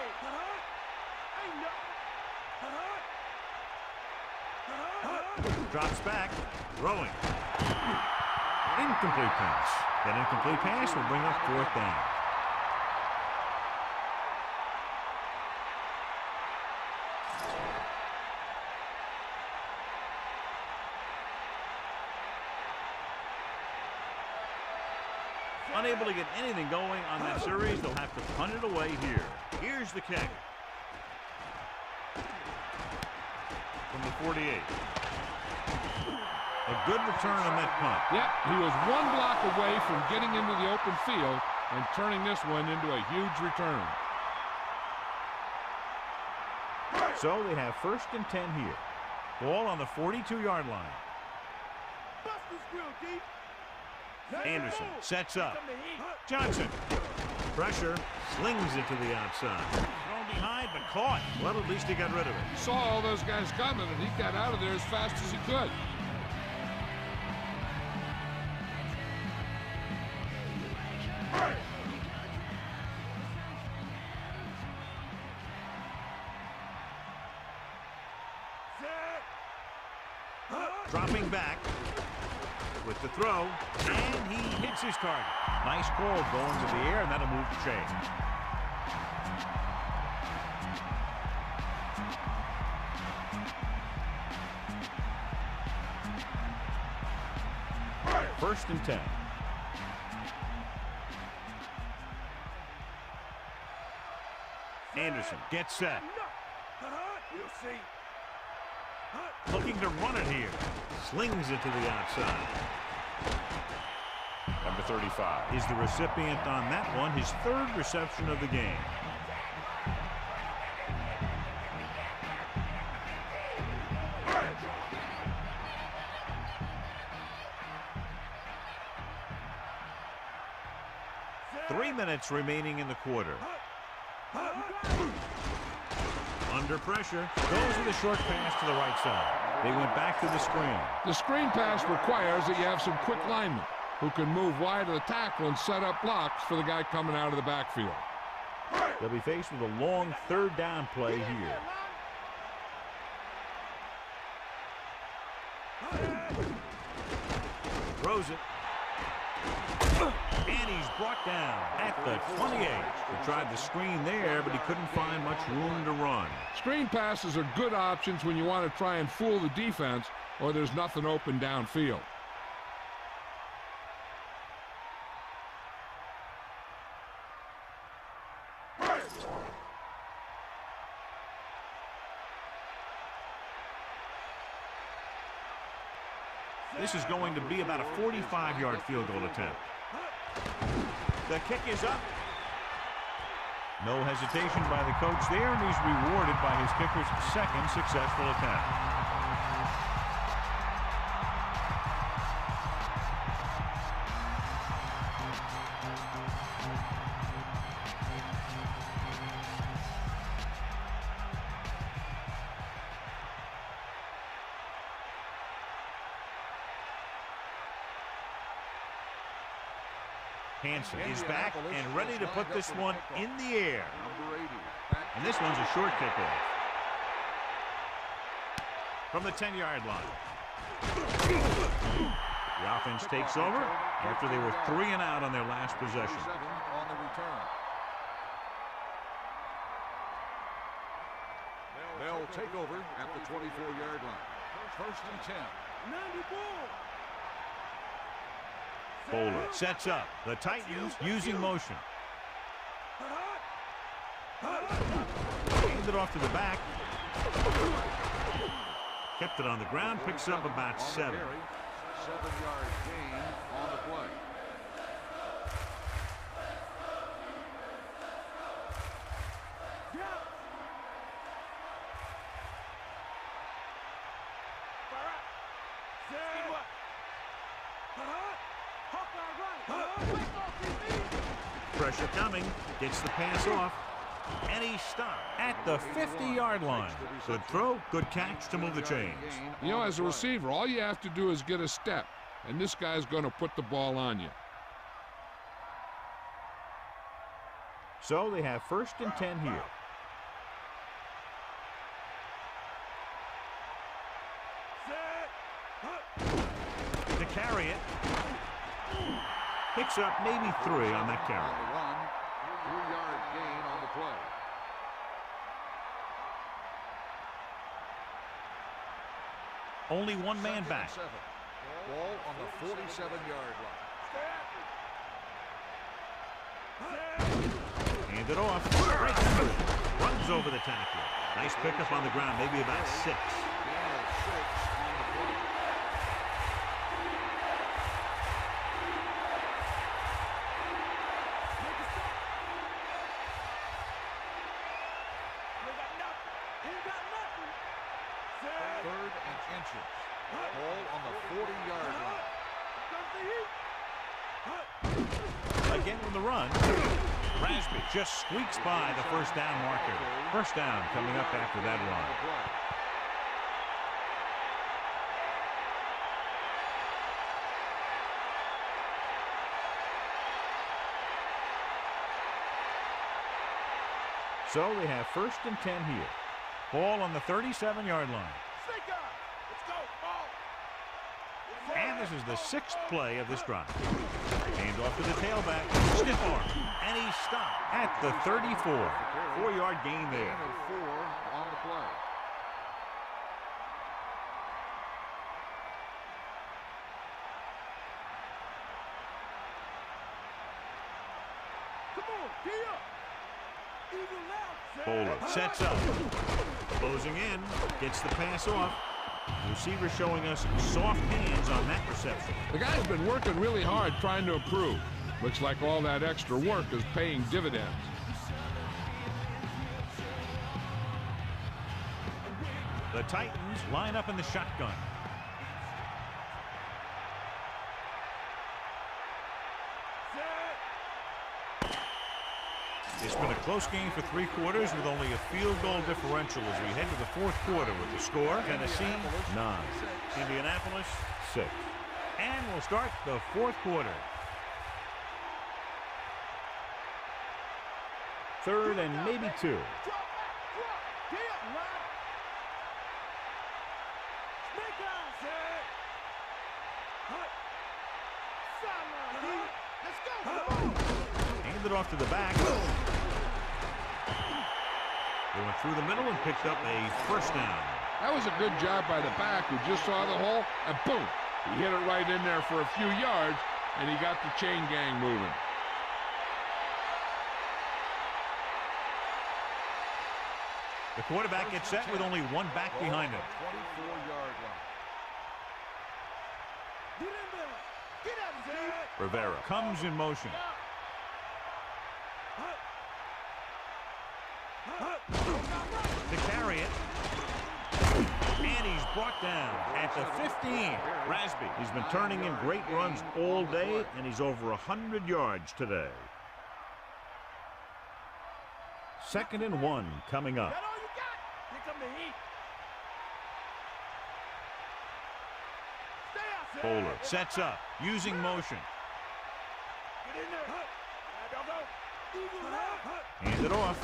Drops back. Throwing. Incomplete pass. That incomplete pass will bring up 4th down. Unable to get anything going on that series, they'll have to punt it away here. Here's the kick. From the 48. A good return on that punt. Yep, he was one block away from getting into the open field and turning this one into a huge return. So they have 1st and 10 here. Ball on the 42-yard line. Bust this grill, D. Anderson sets up. Johnson. Pressure. Slings it to the outside. Thrown behind, but caught. Well, at least he got rid of it. Saw all those guys coming, and he got out of there as fast as he could. Dropping back with the throw, and he hits his target. Nice call going to the air, and that'll move the chain. First and 10. Anderson gets set. You'll see. Looking to run it here. Slings it to the outside. Number 35 is the recipient on that one, his 3rd reception of the game. Three minutes remaining in the quarter. Under pressure, goes with a short pass to the right side. They went back to the screen. The screen pass requires that you have some quick linemen who can move wide of the tackle and set up blocks for the guy coming out of the backfield. They'll be faced with a long 3rd down play here. Throws it. And he's brought down at the 28. He tried the screen there, but he couldn't find much room to run. Screen passes are good options when you want to try and fool the defense or there's nothing open downfield. This is going to be about a 45-yard field goal attempt. The kick is up. No hesitation by the coach there, and he's rewarded by his kicker's 2nd successful attempt. Hansen is back and ready to put this one in the air. And this one's a short kickoff. From the 10-yard line. The offense takes over after they were 3 and out on their last possession. They'll take over at the 24-yard line. First and 10. Bowler sets up. The Titans using motion. Handed off to the back. Kept it on the ground. Picks up about 7. 7-yard gain on the play. Pressure coming. Gets the pass off. And he stopped at the 50-yard line. Good throw, good catch to move the chains. You know, as a receiver, all you have to do is get a step, and this guy's going to put the ball on you. So they have 1st and 10 here. carry it. Picks up maybe 3 on that carry. On the run, 3-yard gain on the play. Only one man back. Ball on the 47-yard line. Hand it off. Runs over the tackle. Nice pickup on the ground, maybe about 6. Third and inches. Ball on the 40-yard line. Again with the run. Rasby just squeaks by the first down marker. First down coming up after that run. So they have 1st and 10 here. Ball on the 37-yard line. And this is the 6th play of this drive. Hand off to the tailback. Stiff arm. And he stopped at the 34. 4-yard gain there. 4 on the play. Bowler sets up. Closing in. Gets the pass off. Receiver showing us soft hands on that reception. The guy's been working really hard trying to improve. Looks like all that extra work is paying dividends. The Titans line up in the shotgun. It's been a close game for 3 quarters with only a field goal differential as we head to the 4th quarter with the score. Tennessee 9, Indianapolis 6. And we'll start the 4th quarter. 3rd and maybe 2. Handed off to the back. They went through the middle and picked up a first down. That was a good job by the back who just saw the hole, and boom, he hit it right in there for a few yards, and he got the chain gang moving. The quarterback gets set with only one back behind him. 24-yard line. Rivera comes in motion. To carry it. And he's brought down at the 15. Rasby, he's been turning in great runs all day, and he's over 100 yards today. 2nd and 1 coming up. Bowler sets up, using motion. Hand it off.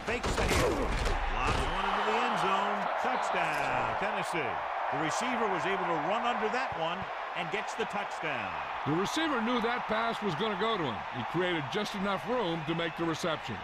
Fakes the hand. Lobs one into the end zone. Touchdown, Tennessee. The receiver was able to run under that one and gets the touchdown. The receiver knew that pass was going to go to him. He created just enough room to make the reception.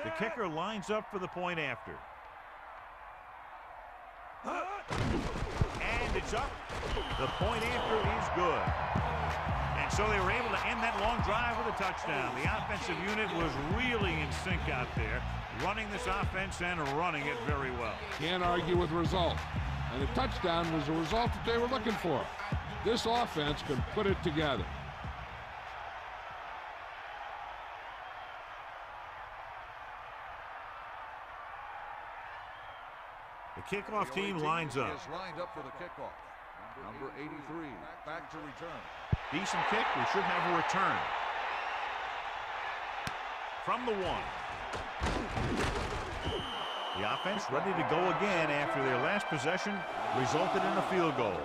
The kicker lines up for the point after. And it's up. The point after is good. And so they were able to end that long drive with a touchdown. The offensive unit was really in sync out there, running this offense and running it very well. Can't argue with the result. And the touchdown was the result that they were looking for. This offense can put it together. The kickoff team lines up. Is lined up for the kickoff. Number 83, back to return. Decent kick. We should have a return. From the 1. The offense ready to go again after their last possession resulted in a field goal.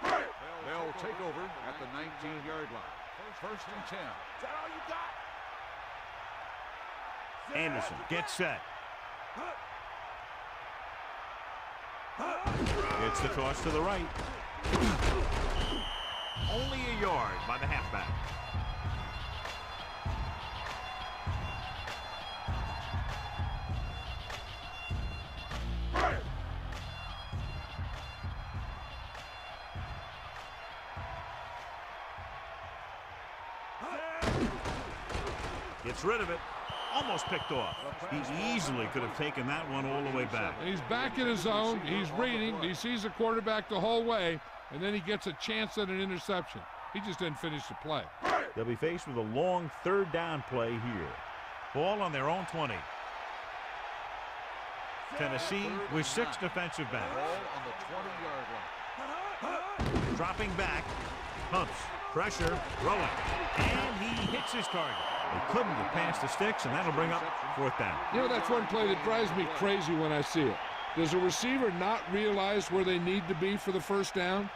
They'll take over at the 19-yard line. First and 10. Is that all you got? Anderson gets set. It's the toss to the right. Only a yard by the halfback. Gets rid of it. Almost picked off. He easily could have taken that one all the way back. He's back in his zone. He's reading. He sees the quarterback the whole way, and then he gets a chance at an interception. He just didn't finish the play. They'll be faced with a long third down play here. Ball on their own 20. Tennessee with 6 defensive backs. Ball on the 20-yard line. Dropping back. Pumps. Pressure. Throwing. And he hits his target. They couldn't have passed the sticks, and that'll bring up 4th down. You know, that's one play that drives me crazy when I see it. Does a receiver not realize where they need to be for the first down?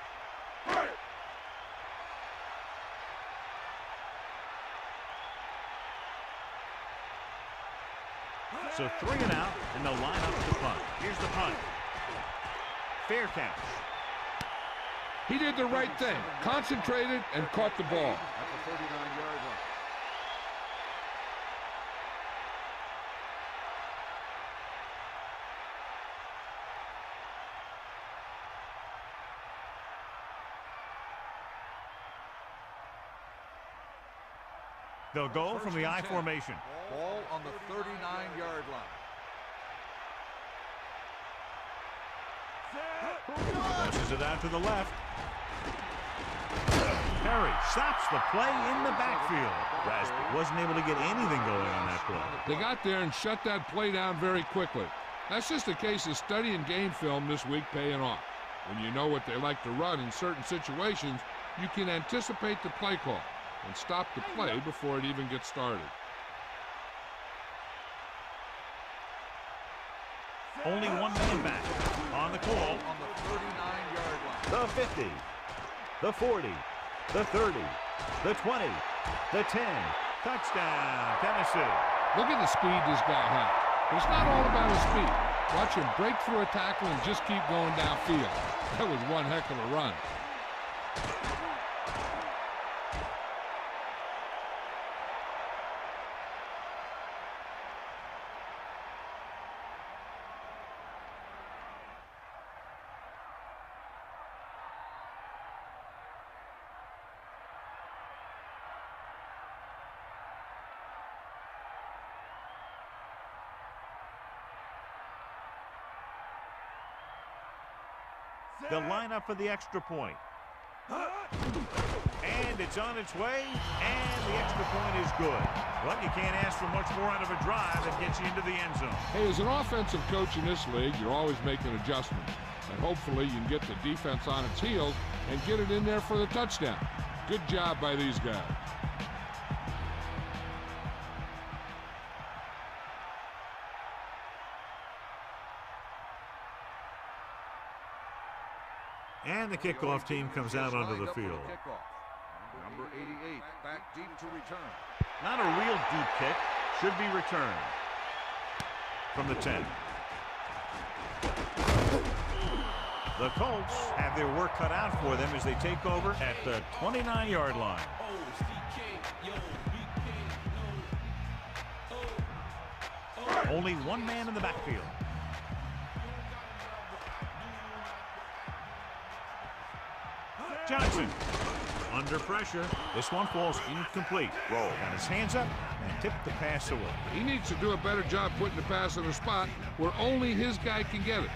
So 3 and out, and they'll line up the punt. Here's the punt. Fair catch. He did the right thing. Concentrated and caught the ball. At the 39-yard line. They'll go from the I formation. Ball on the 39-yard line. Pushes it out to the left. Perry stops the play in the backfield. Rasby wasn't able to get anything going on that play. They got there and shut that play down very quickly. That's just a case of studying game film this week paying off. When you know what they like to run in certain situations, you can anticipate the play call and stop the play before it even gets started. Only one man back on the call. On the 39-yard line. The 50, the 40, the 30, the 20, the 10. Touchdown, Tennessee. Look at the speed this guy has. It's not all about his speed. Watch him break through a tackle and just keep going downfield. That was one heck of a run. They'll line up for the extra point. And it's on its way, and the extra point is good. Well, you can't ask for much more out of a drive that gets you into the end zone. Hey, as an offensive coach in this league, you're always making adjustments. And hopefully you can get the defense on its heels and get it in there for the touchdown. Good job by these guys. And the kickoff team comes out onto the field. Number 88 back deep to return. Not a real deep kick. Should be returned from the 10. The Colts have their work cut out for them as they take over at the 29-yard line. Only one man in the backfield. Johnson under pressure. This one falls incomplete. Roll. Got his hands up and tipped the pass away. He needs to do a better job putting the pass in a spot where only his guy can get it.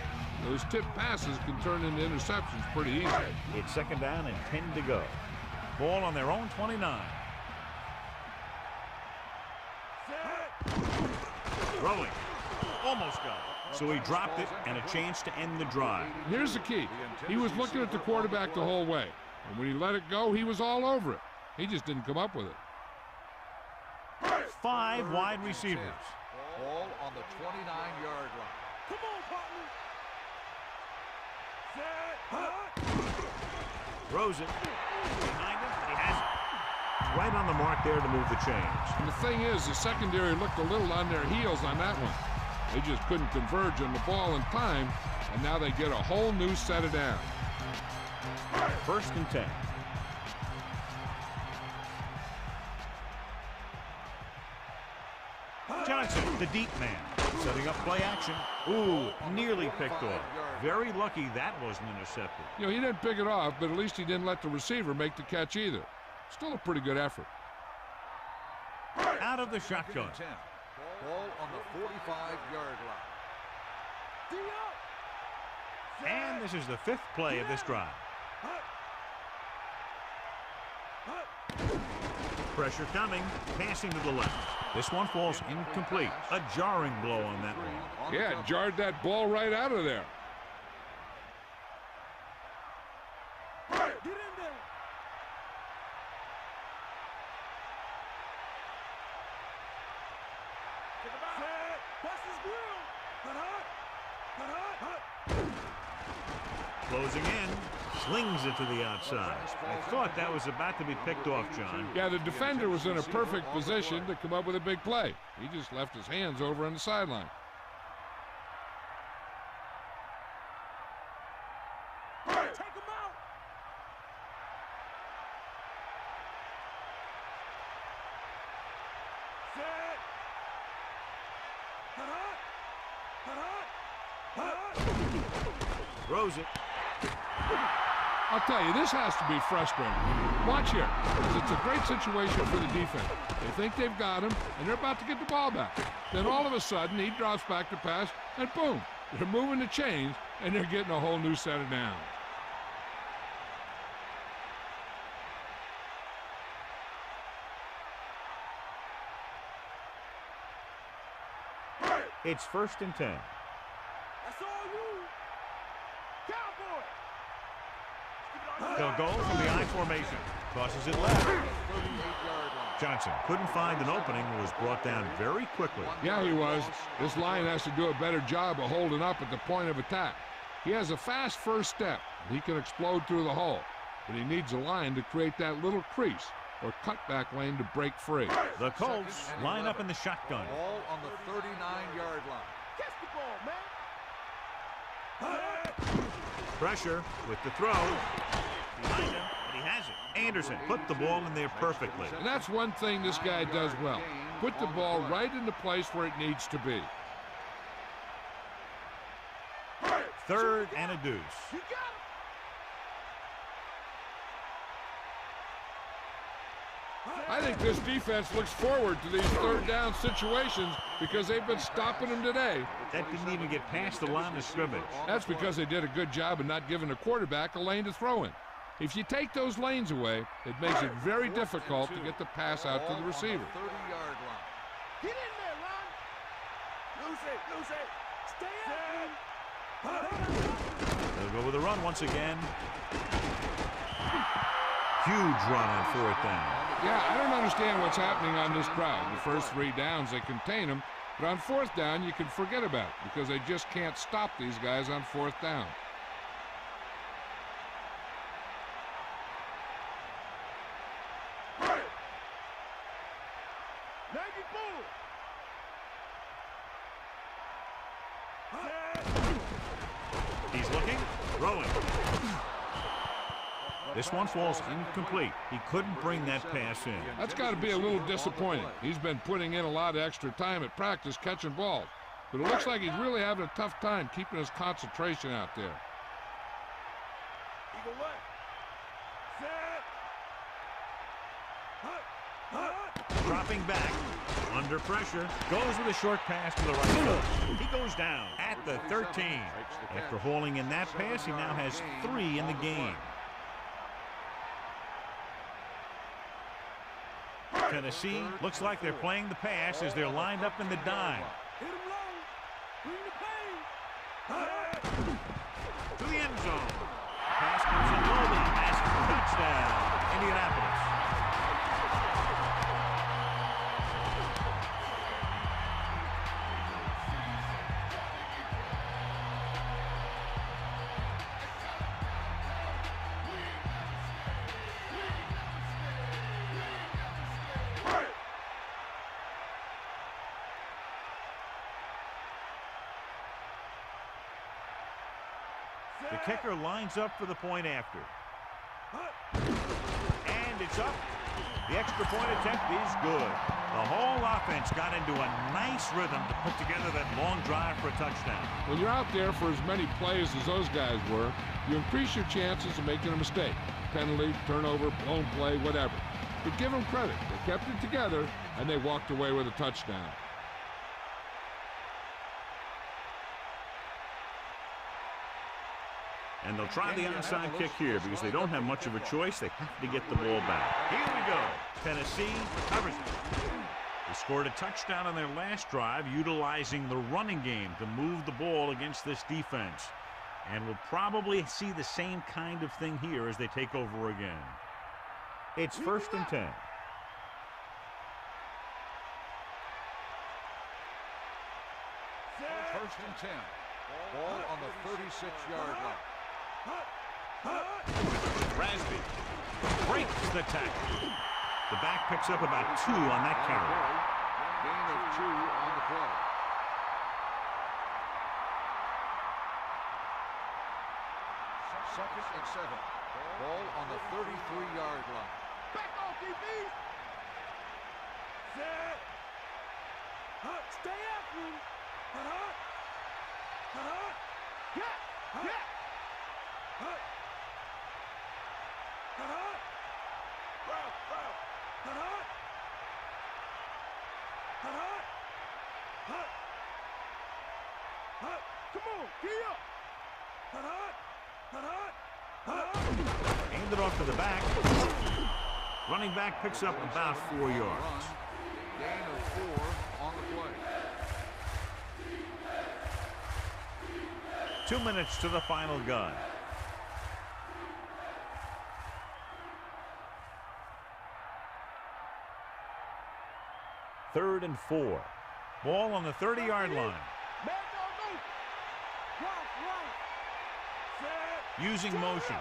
Those tipped passes can turn into interceptions pretty easily. It's 2nd down and 10 to go. Ball on their own 29. Throwing. Almost got it. So he dropped it and a chance to end the drive. Here's the key. He was looking at the quarterback the whole way. And when he let it go, he was all over it. He just didn't come up with it. 5 wide receivers. Ball on the 29-yard line. Come on, partner. Throws it. Behind him, and he has it. Right on the mark there to move the chains. And the thing is, the secondary looked a little on their heels on that one. They just couldn't converge on the ball in time, and now they get a whole new set of downs. 1st and 10. Johnson, the deep man, setting up play action. Ooh, nearly picked off. Very lucky that wasn't intercepted. You know, he didn't pick it off, but at least he didn't let the receiver make the catch either. Still a pretty good effort. Out of the shotgun. Ball on the 45-yard line. And this is the 5th play of this drive. Pressure coming, passing to the left. This one falls incomplete. A jarring blow on that one. Yeah, it jarred that ball right out of there. Get in there. Take him out. Bust his grill. Closing in, slings it to the outside. I thought that was about to be picked off, John. Yeah, the defender was in a perfect position to come up with a big play. He just left his hands over on the sideline. Take him out. Throws it. I'll tell you, this has to be frustrating. Watch here, because it's a great situation for the defense. They think they've got him, and they're about to get the ball back. Then all of a sudden, he drops back to pass, and boom, they're moving the chains, and they're getting a whole new set of downs. It's 1st and 10. That's all you. Cowboy. They'll go from the I formation. Tosses it left. Johnson couldn't find an opening and was brought down very quickly. Yeah, he was. This line has to do a better job of holding up at the point of attack. He has a fast first step. He can explode through the hole. But he needs a line to create that little crease or cutback lane to break free. The Colts line up in the shotgun. Ball on the 39-yard line. Catch the ball, man. Pressure with the throw. Behind him, and he has it. Anderson put the ball in there perfectly. And that's one thing this guy does well. Put the ball right in the place where it needs to be. 3rd and a deuce. You got him. I think this defense looks forward to these 3rd down situations because they've been stopping them today. That didn't even get past the line of scrimmage. That's because they did a good job of not giving the quarterback a lane to throw in. If you take those lanes away, it makes it very difficult to get the pass out to the receiver. 30-yard line. Get in there, Ron. Lose it. Stay up. They'll go with a run once again. Huge run on 4th down. Yeah, I don't understand what's happening on this crowd. The first 3 downs, they contain them. But on 4th down, you can forget about it because they just can't stop these guys on 4th down. He's looking, throwing. This one falls incomplete. He couldn't bring that pass in. That's got to be a little disappointing. He's been putting in a lot of extra time at practice catching balls. But it looks like he's really having a tough time keeping his concentration out there. Eagle left. Set. Dropping back, under pressure, goes with a short pass to the right foot. He goes down at the 13. After hauling in that pass, he now has 3 in the game. Tennessee looks like they're playing the pass as they're lined up in the dime. Hit him low. Bring the pain. To the end zone. Pass comes in low, but he has a touchdown. Indianapolis. The kicker lines up for the point after. And it's up. The extra point attempt is good. The whole offense got into a nice rhythm to put together that long drive for a touchdown. When you're out there for as many plays as those guys were, you increase your chances of making a mistake. Penalty, turnover, blown play, whatever. But give them credit. They kept it together, and they walked away with a touchdown. And they'll try the onside kick here because they don't have much of a choice. They have to get the ball back. Here we go. Tennessee covers it. They scored a touchdown on their last drive utilizing the running game to move the ball against this defense. And we'll probably see the same kind of thing here as they take over again. It's 1st and 10. First and 10. Ball on the 36-yard line. Rasby breaks the tackle. The back picks up about 2 on that carry. Gain of 2 on the play. Second and 7. Ball on the 33-yard line. Back off, DB. Set. Stay after him. Yeah. Come on, gee up. Hand it off to the back. Running back picks up about 4 yards. Gain of 4 on the play. 2 minutes to the final gun. Third and 4. Ball on the 30-yard line. Using motion.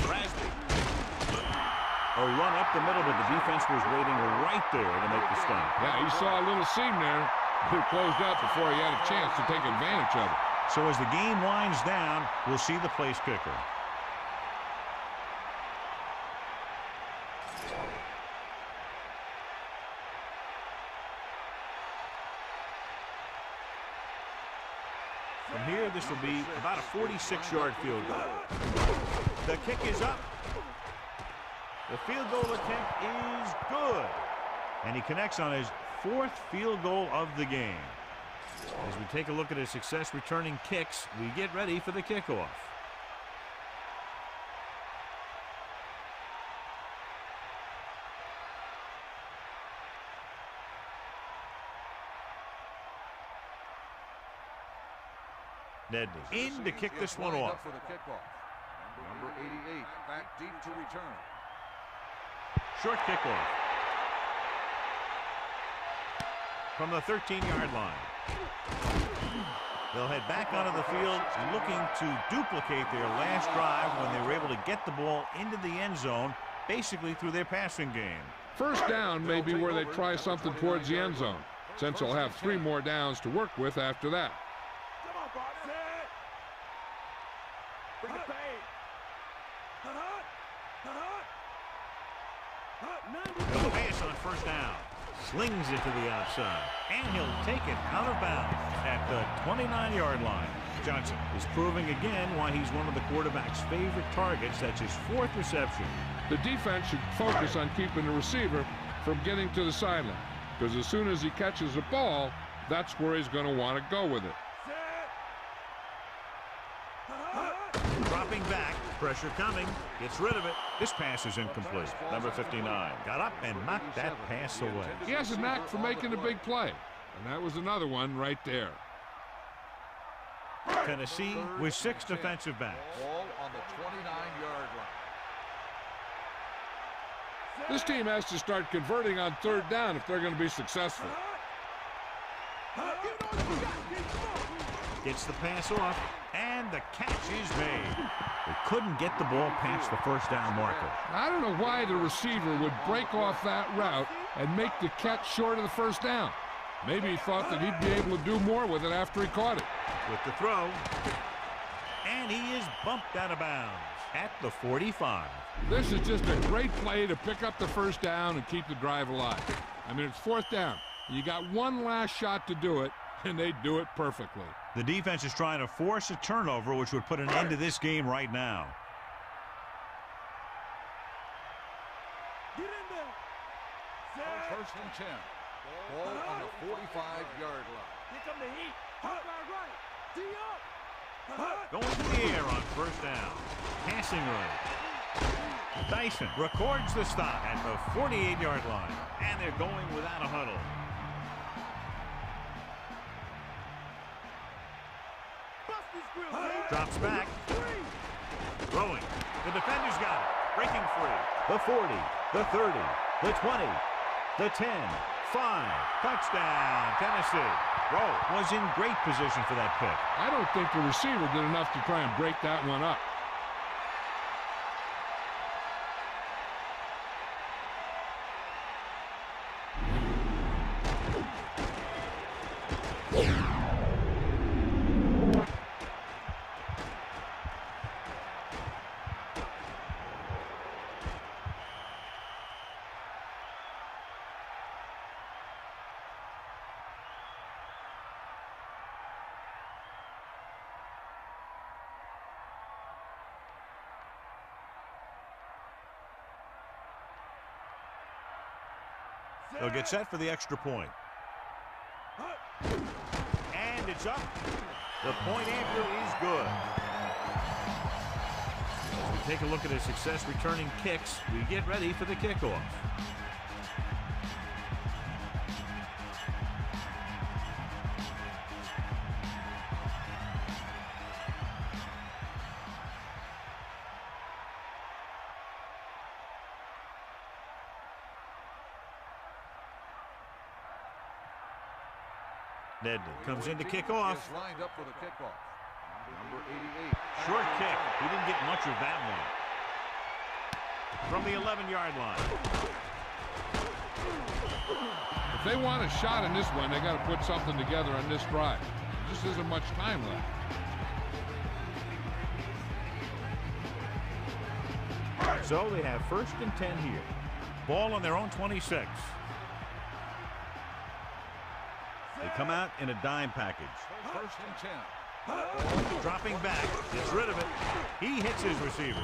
Rasby. A run up the middle, but the defense was waiting right there to make the stop. Yeah, he saw a little seam there. It closed up before he had a chance to take advantage of it. So as the game winds down, we'll see the place kicker. From here, this will be about a 46-yard field goal. The kick is up. The field goal attempt is good. And he connects on his 4th field goal of the game. As we take a look at his success returning kicks, we get ready for the kickoff. Nedney in to kick this one off. For the kickoff. Number 88 back deep to return. Short kickoff. From the 13-yard line. They'll head back onto the field looking to duplicate their last drive when they were able to get the ball into the end zone, basically through their passing game. First down may be where they try something towards the end zone, since they'll have 3 more downs to work with after that. Come on, Bart. Bring it back. They'll pass on first down. Slings it to the outside. And he'll take it out of bounds at the 29-yard line. Johnson is proving again why he's one of the quarterback's favorite targets. That's his 4th reception. The defense should focus on keeping the receiver from getting to the sideline, because as soon as he catches the ball, that's where he's going to want to go with it. Dropping back, pressure coming, gets rid of it. This pass is incomplete. Number 59 got up and knocked that pass away. He has a knack for making a big play, and that was another one right there. Tennessee with 6 defensive backs. Ball on the 29-yard line. This team has to start converting on 3rd down if they're going to be successful. Gets the pass off, and the catch is made. They couldn't get the ball past the first down marker. I don't know why the receiver would break off that route and make the catch short of the first down. Maybe he thought that he'd be able to do more with it after he caught it. With the throw. And he is bumped out of bounds at the 45. This is just a great play to pick up the first down and keep the drive alive. I mean, it's fourth down. You got one last shot to do it, and they do it perfectly. The defense is trying to force a turnover, which would put an end to this game right now. Get in there. First and 10. Ball on the 45-yard line. Here come the heat. Hot right. D up. Going to the air on first down. Passing rate. Dyson records the stop at the 48-yard line. And they're going without a huddle. Drops back. Throwing. The defender's got it. Breaking free. The 40. The 30. The 20. The 10. 5. Touchdown, Tennessee. Rowe was in great position for that pick. I don't think the receiver did enough to try and break that one up. They'll get set for the extra point. And it's up. The point after is good. As we take a look at his success returning kicks, we get ready for the kickoff. Nedley comes in to kick off. Lined up for the kickoff. Number 88. Short kick. He didn't get much of that one. From the 11-yard line. If they want a shot in this one, they got to put something together on this drive. There just isn't much time left. So they have first and 10 here. Ball on their own 26. They come out in a dime package. First and 10. Dropping back. Gets rid of it. He hits his receiver.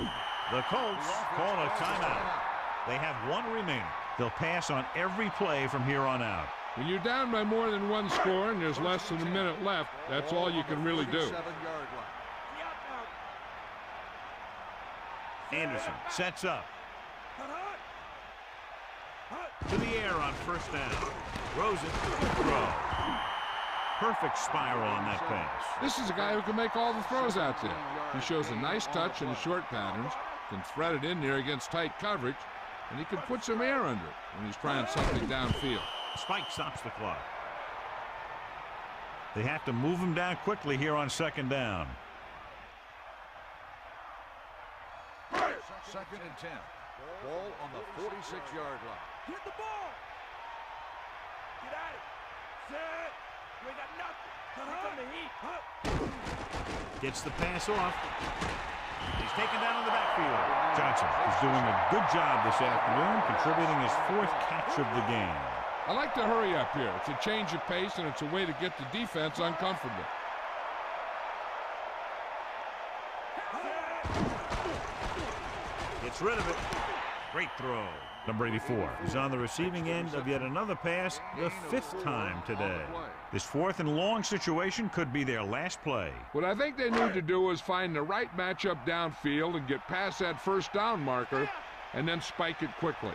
The Colts call a timeout. They have one remaining. They'll pass on every play from here on out. When you're down by more than one score and there's less than a minute left, that's all you can really do. Anderson sets up. To the air on first down. Throws it. Throw. Perfect spiral on that pass. This is a guy who can make all the throws out there. He shows a nice touch in the short patterns, can thread it in there against tight coverage, and he can put some air under it when he's trying something downfield. Spike stops the clock. They have to move him down quickly here on second down. Second and 10. Ball on the 46-yard line. Get the ball. Get at it. Set. You ain't got nothing. Here come the heat. Gets the pass off. He's taken down in the backfield. Johnson is doing a good job this afternoon, contributing his fourth catch of the game. I like to hurry up here. It's a change of pace, and it's a way to get the defense uncomfortable. Gets rid of it. Great throw. Number 84 is on the receiving end of yet another pass, the fifth time today. This fourth and long situation could be their last play. What I think they need to do is find the right matchup downfield and get past that first down marker and then spike it quickly.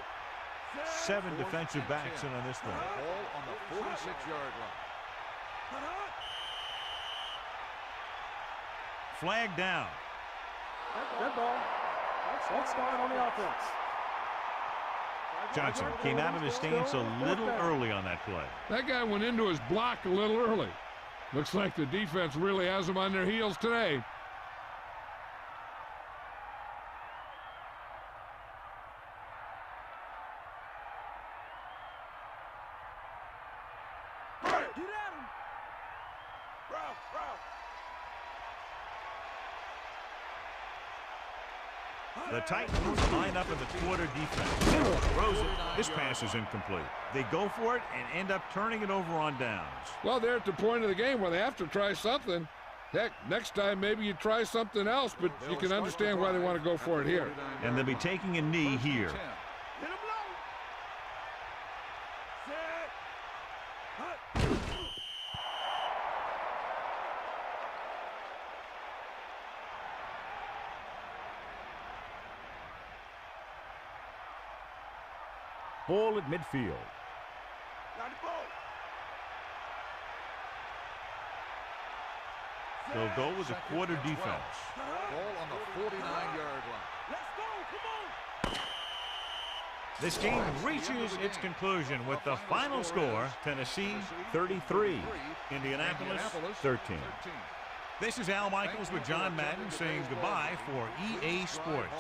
7 defensive backs in on this one. Ball on the 46-yard line. Flag down. Good ball. Let's start on the offense. Johnson came out of his stance a little early on that play. That guy went into his block a little early. Looks like the defense really has them on their heels today. Get at him. The Titans line up in the quarter defense. Throws it. This pass is incomplete. They go for it and end up turning it over on downs. Well, they're at the point of the game where they have to try something. Heck, next time maybe you try something else, but you can understand why they want to go for it here. And they'll be taking a knee here. Hit him low. Set. Ball at midfield. Got the ball. They'll go with the quarter defense. Ball on the 49-yard line. Let's go. Come on. This game reaches its conclusion with the final score, Tennessee 33, Indianapolis 13. This is Al Michaels with John Madden saying goodbye for EA Sports.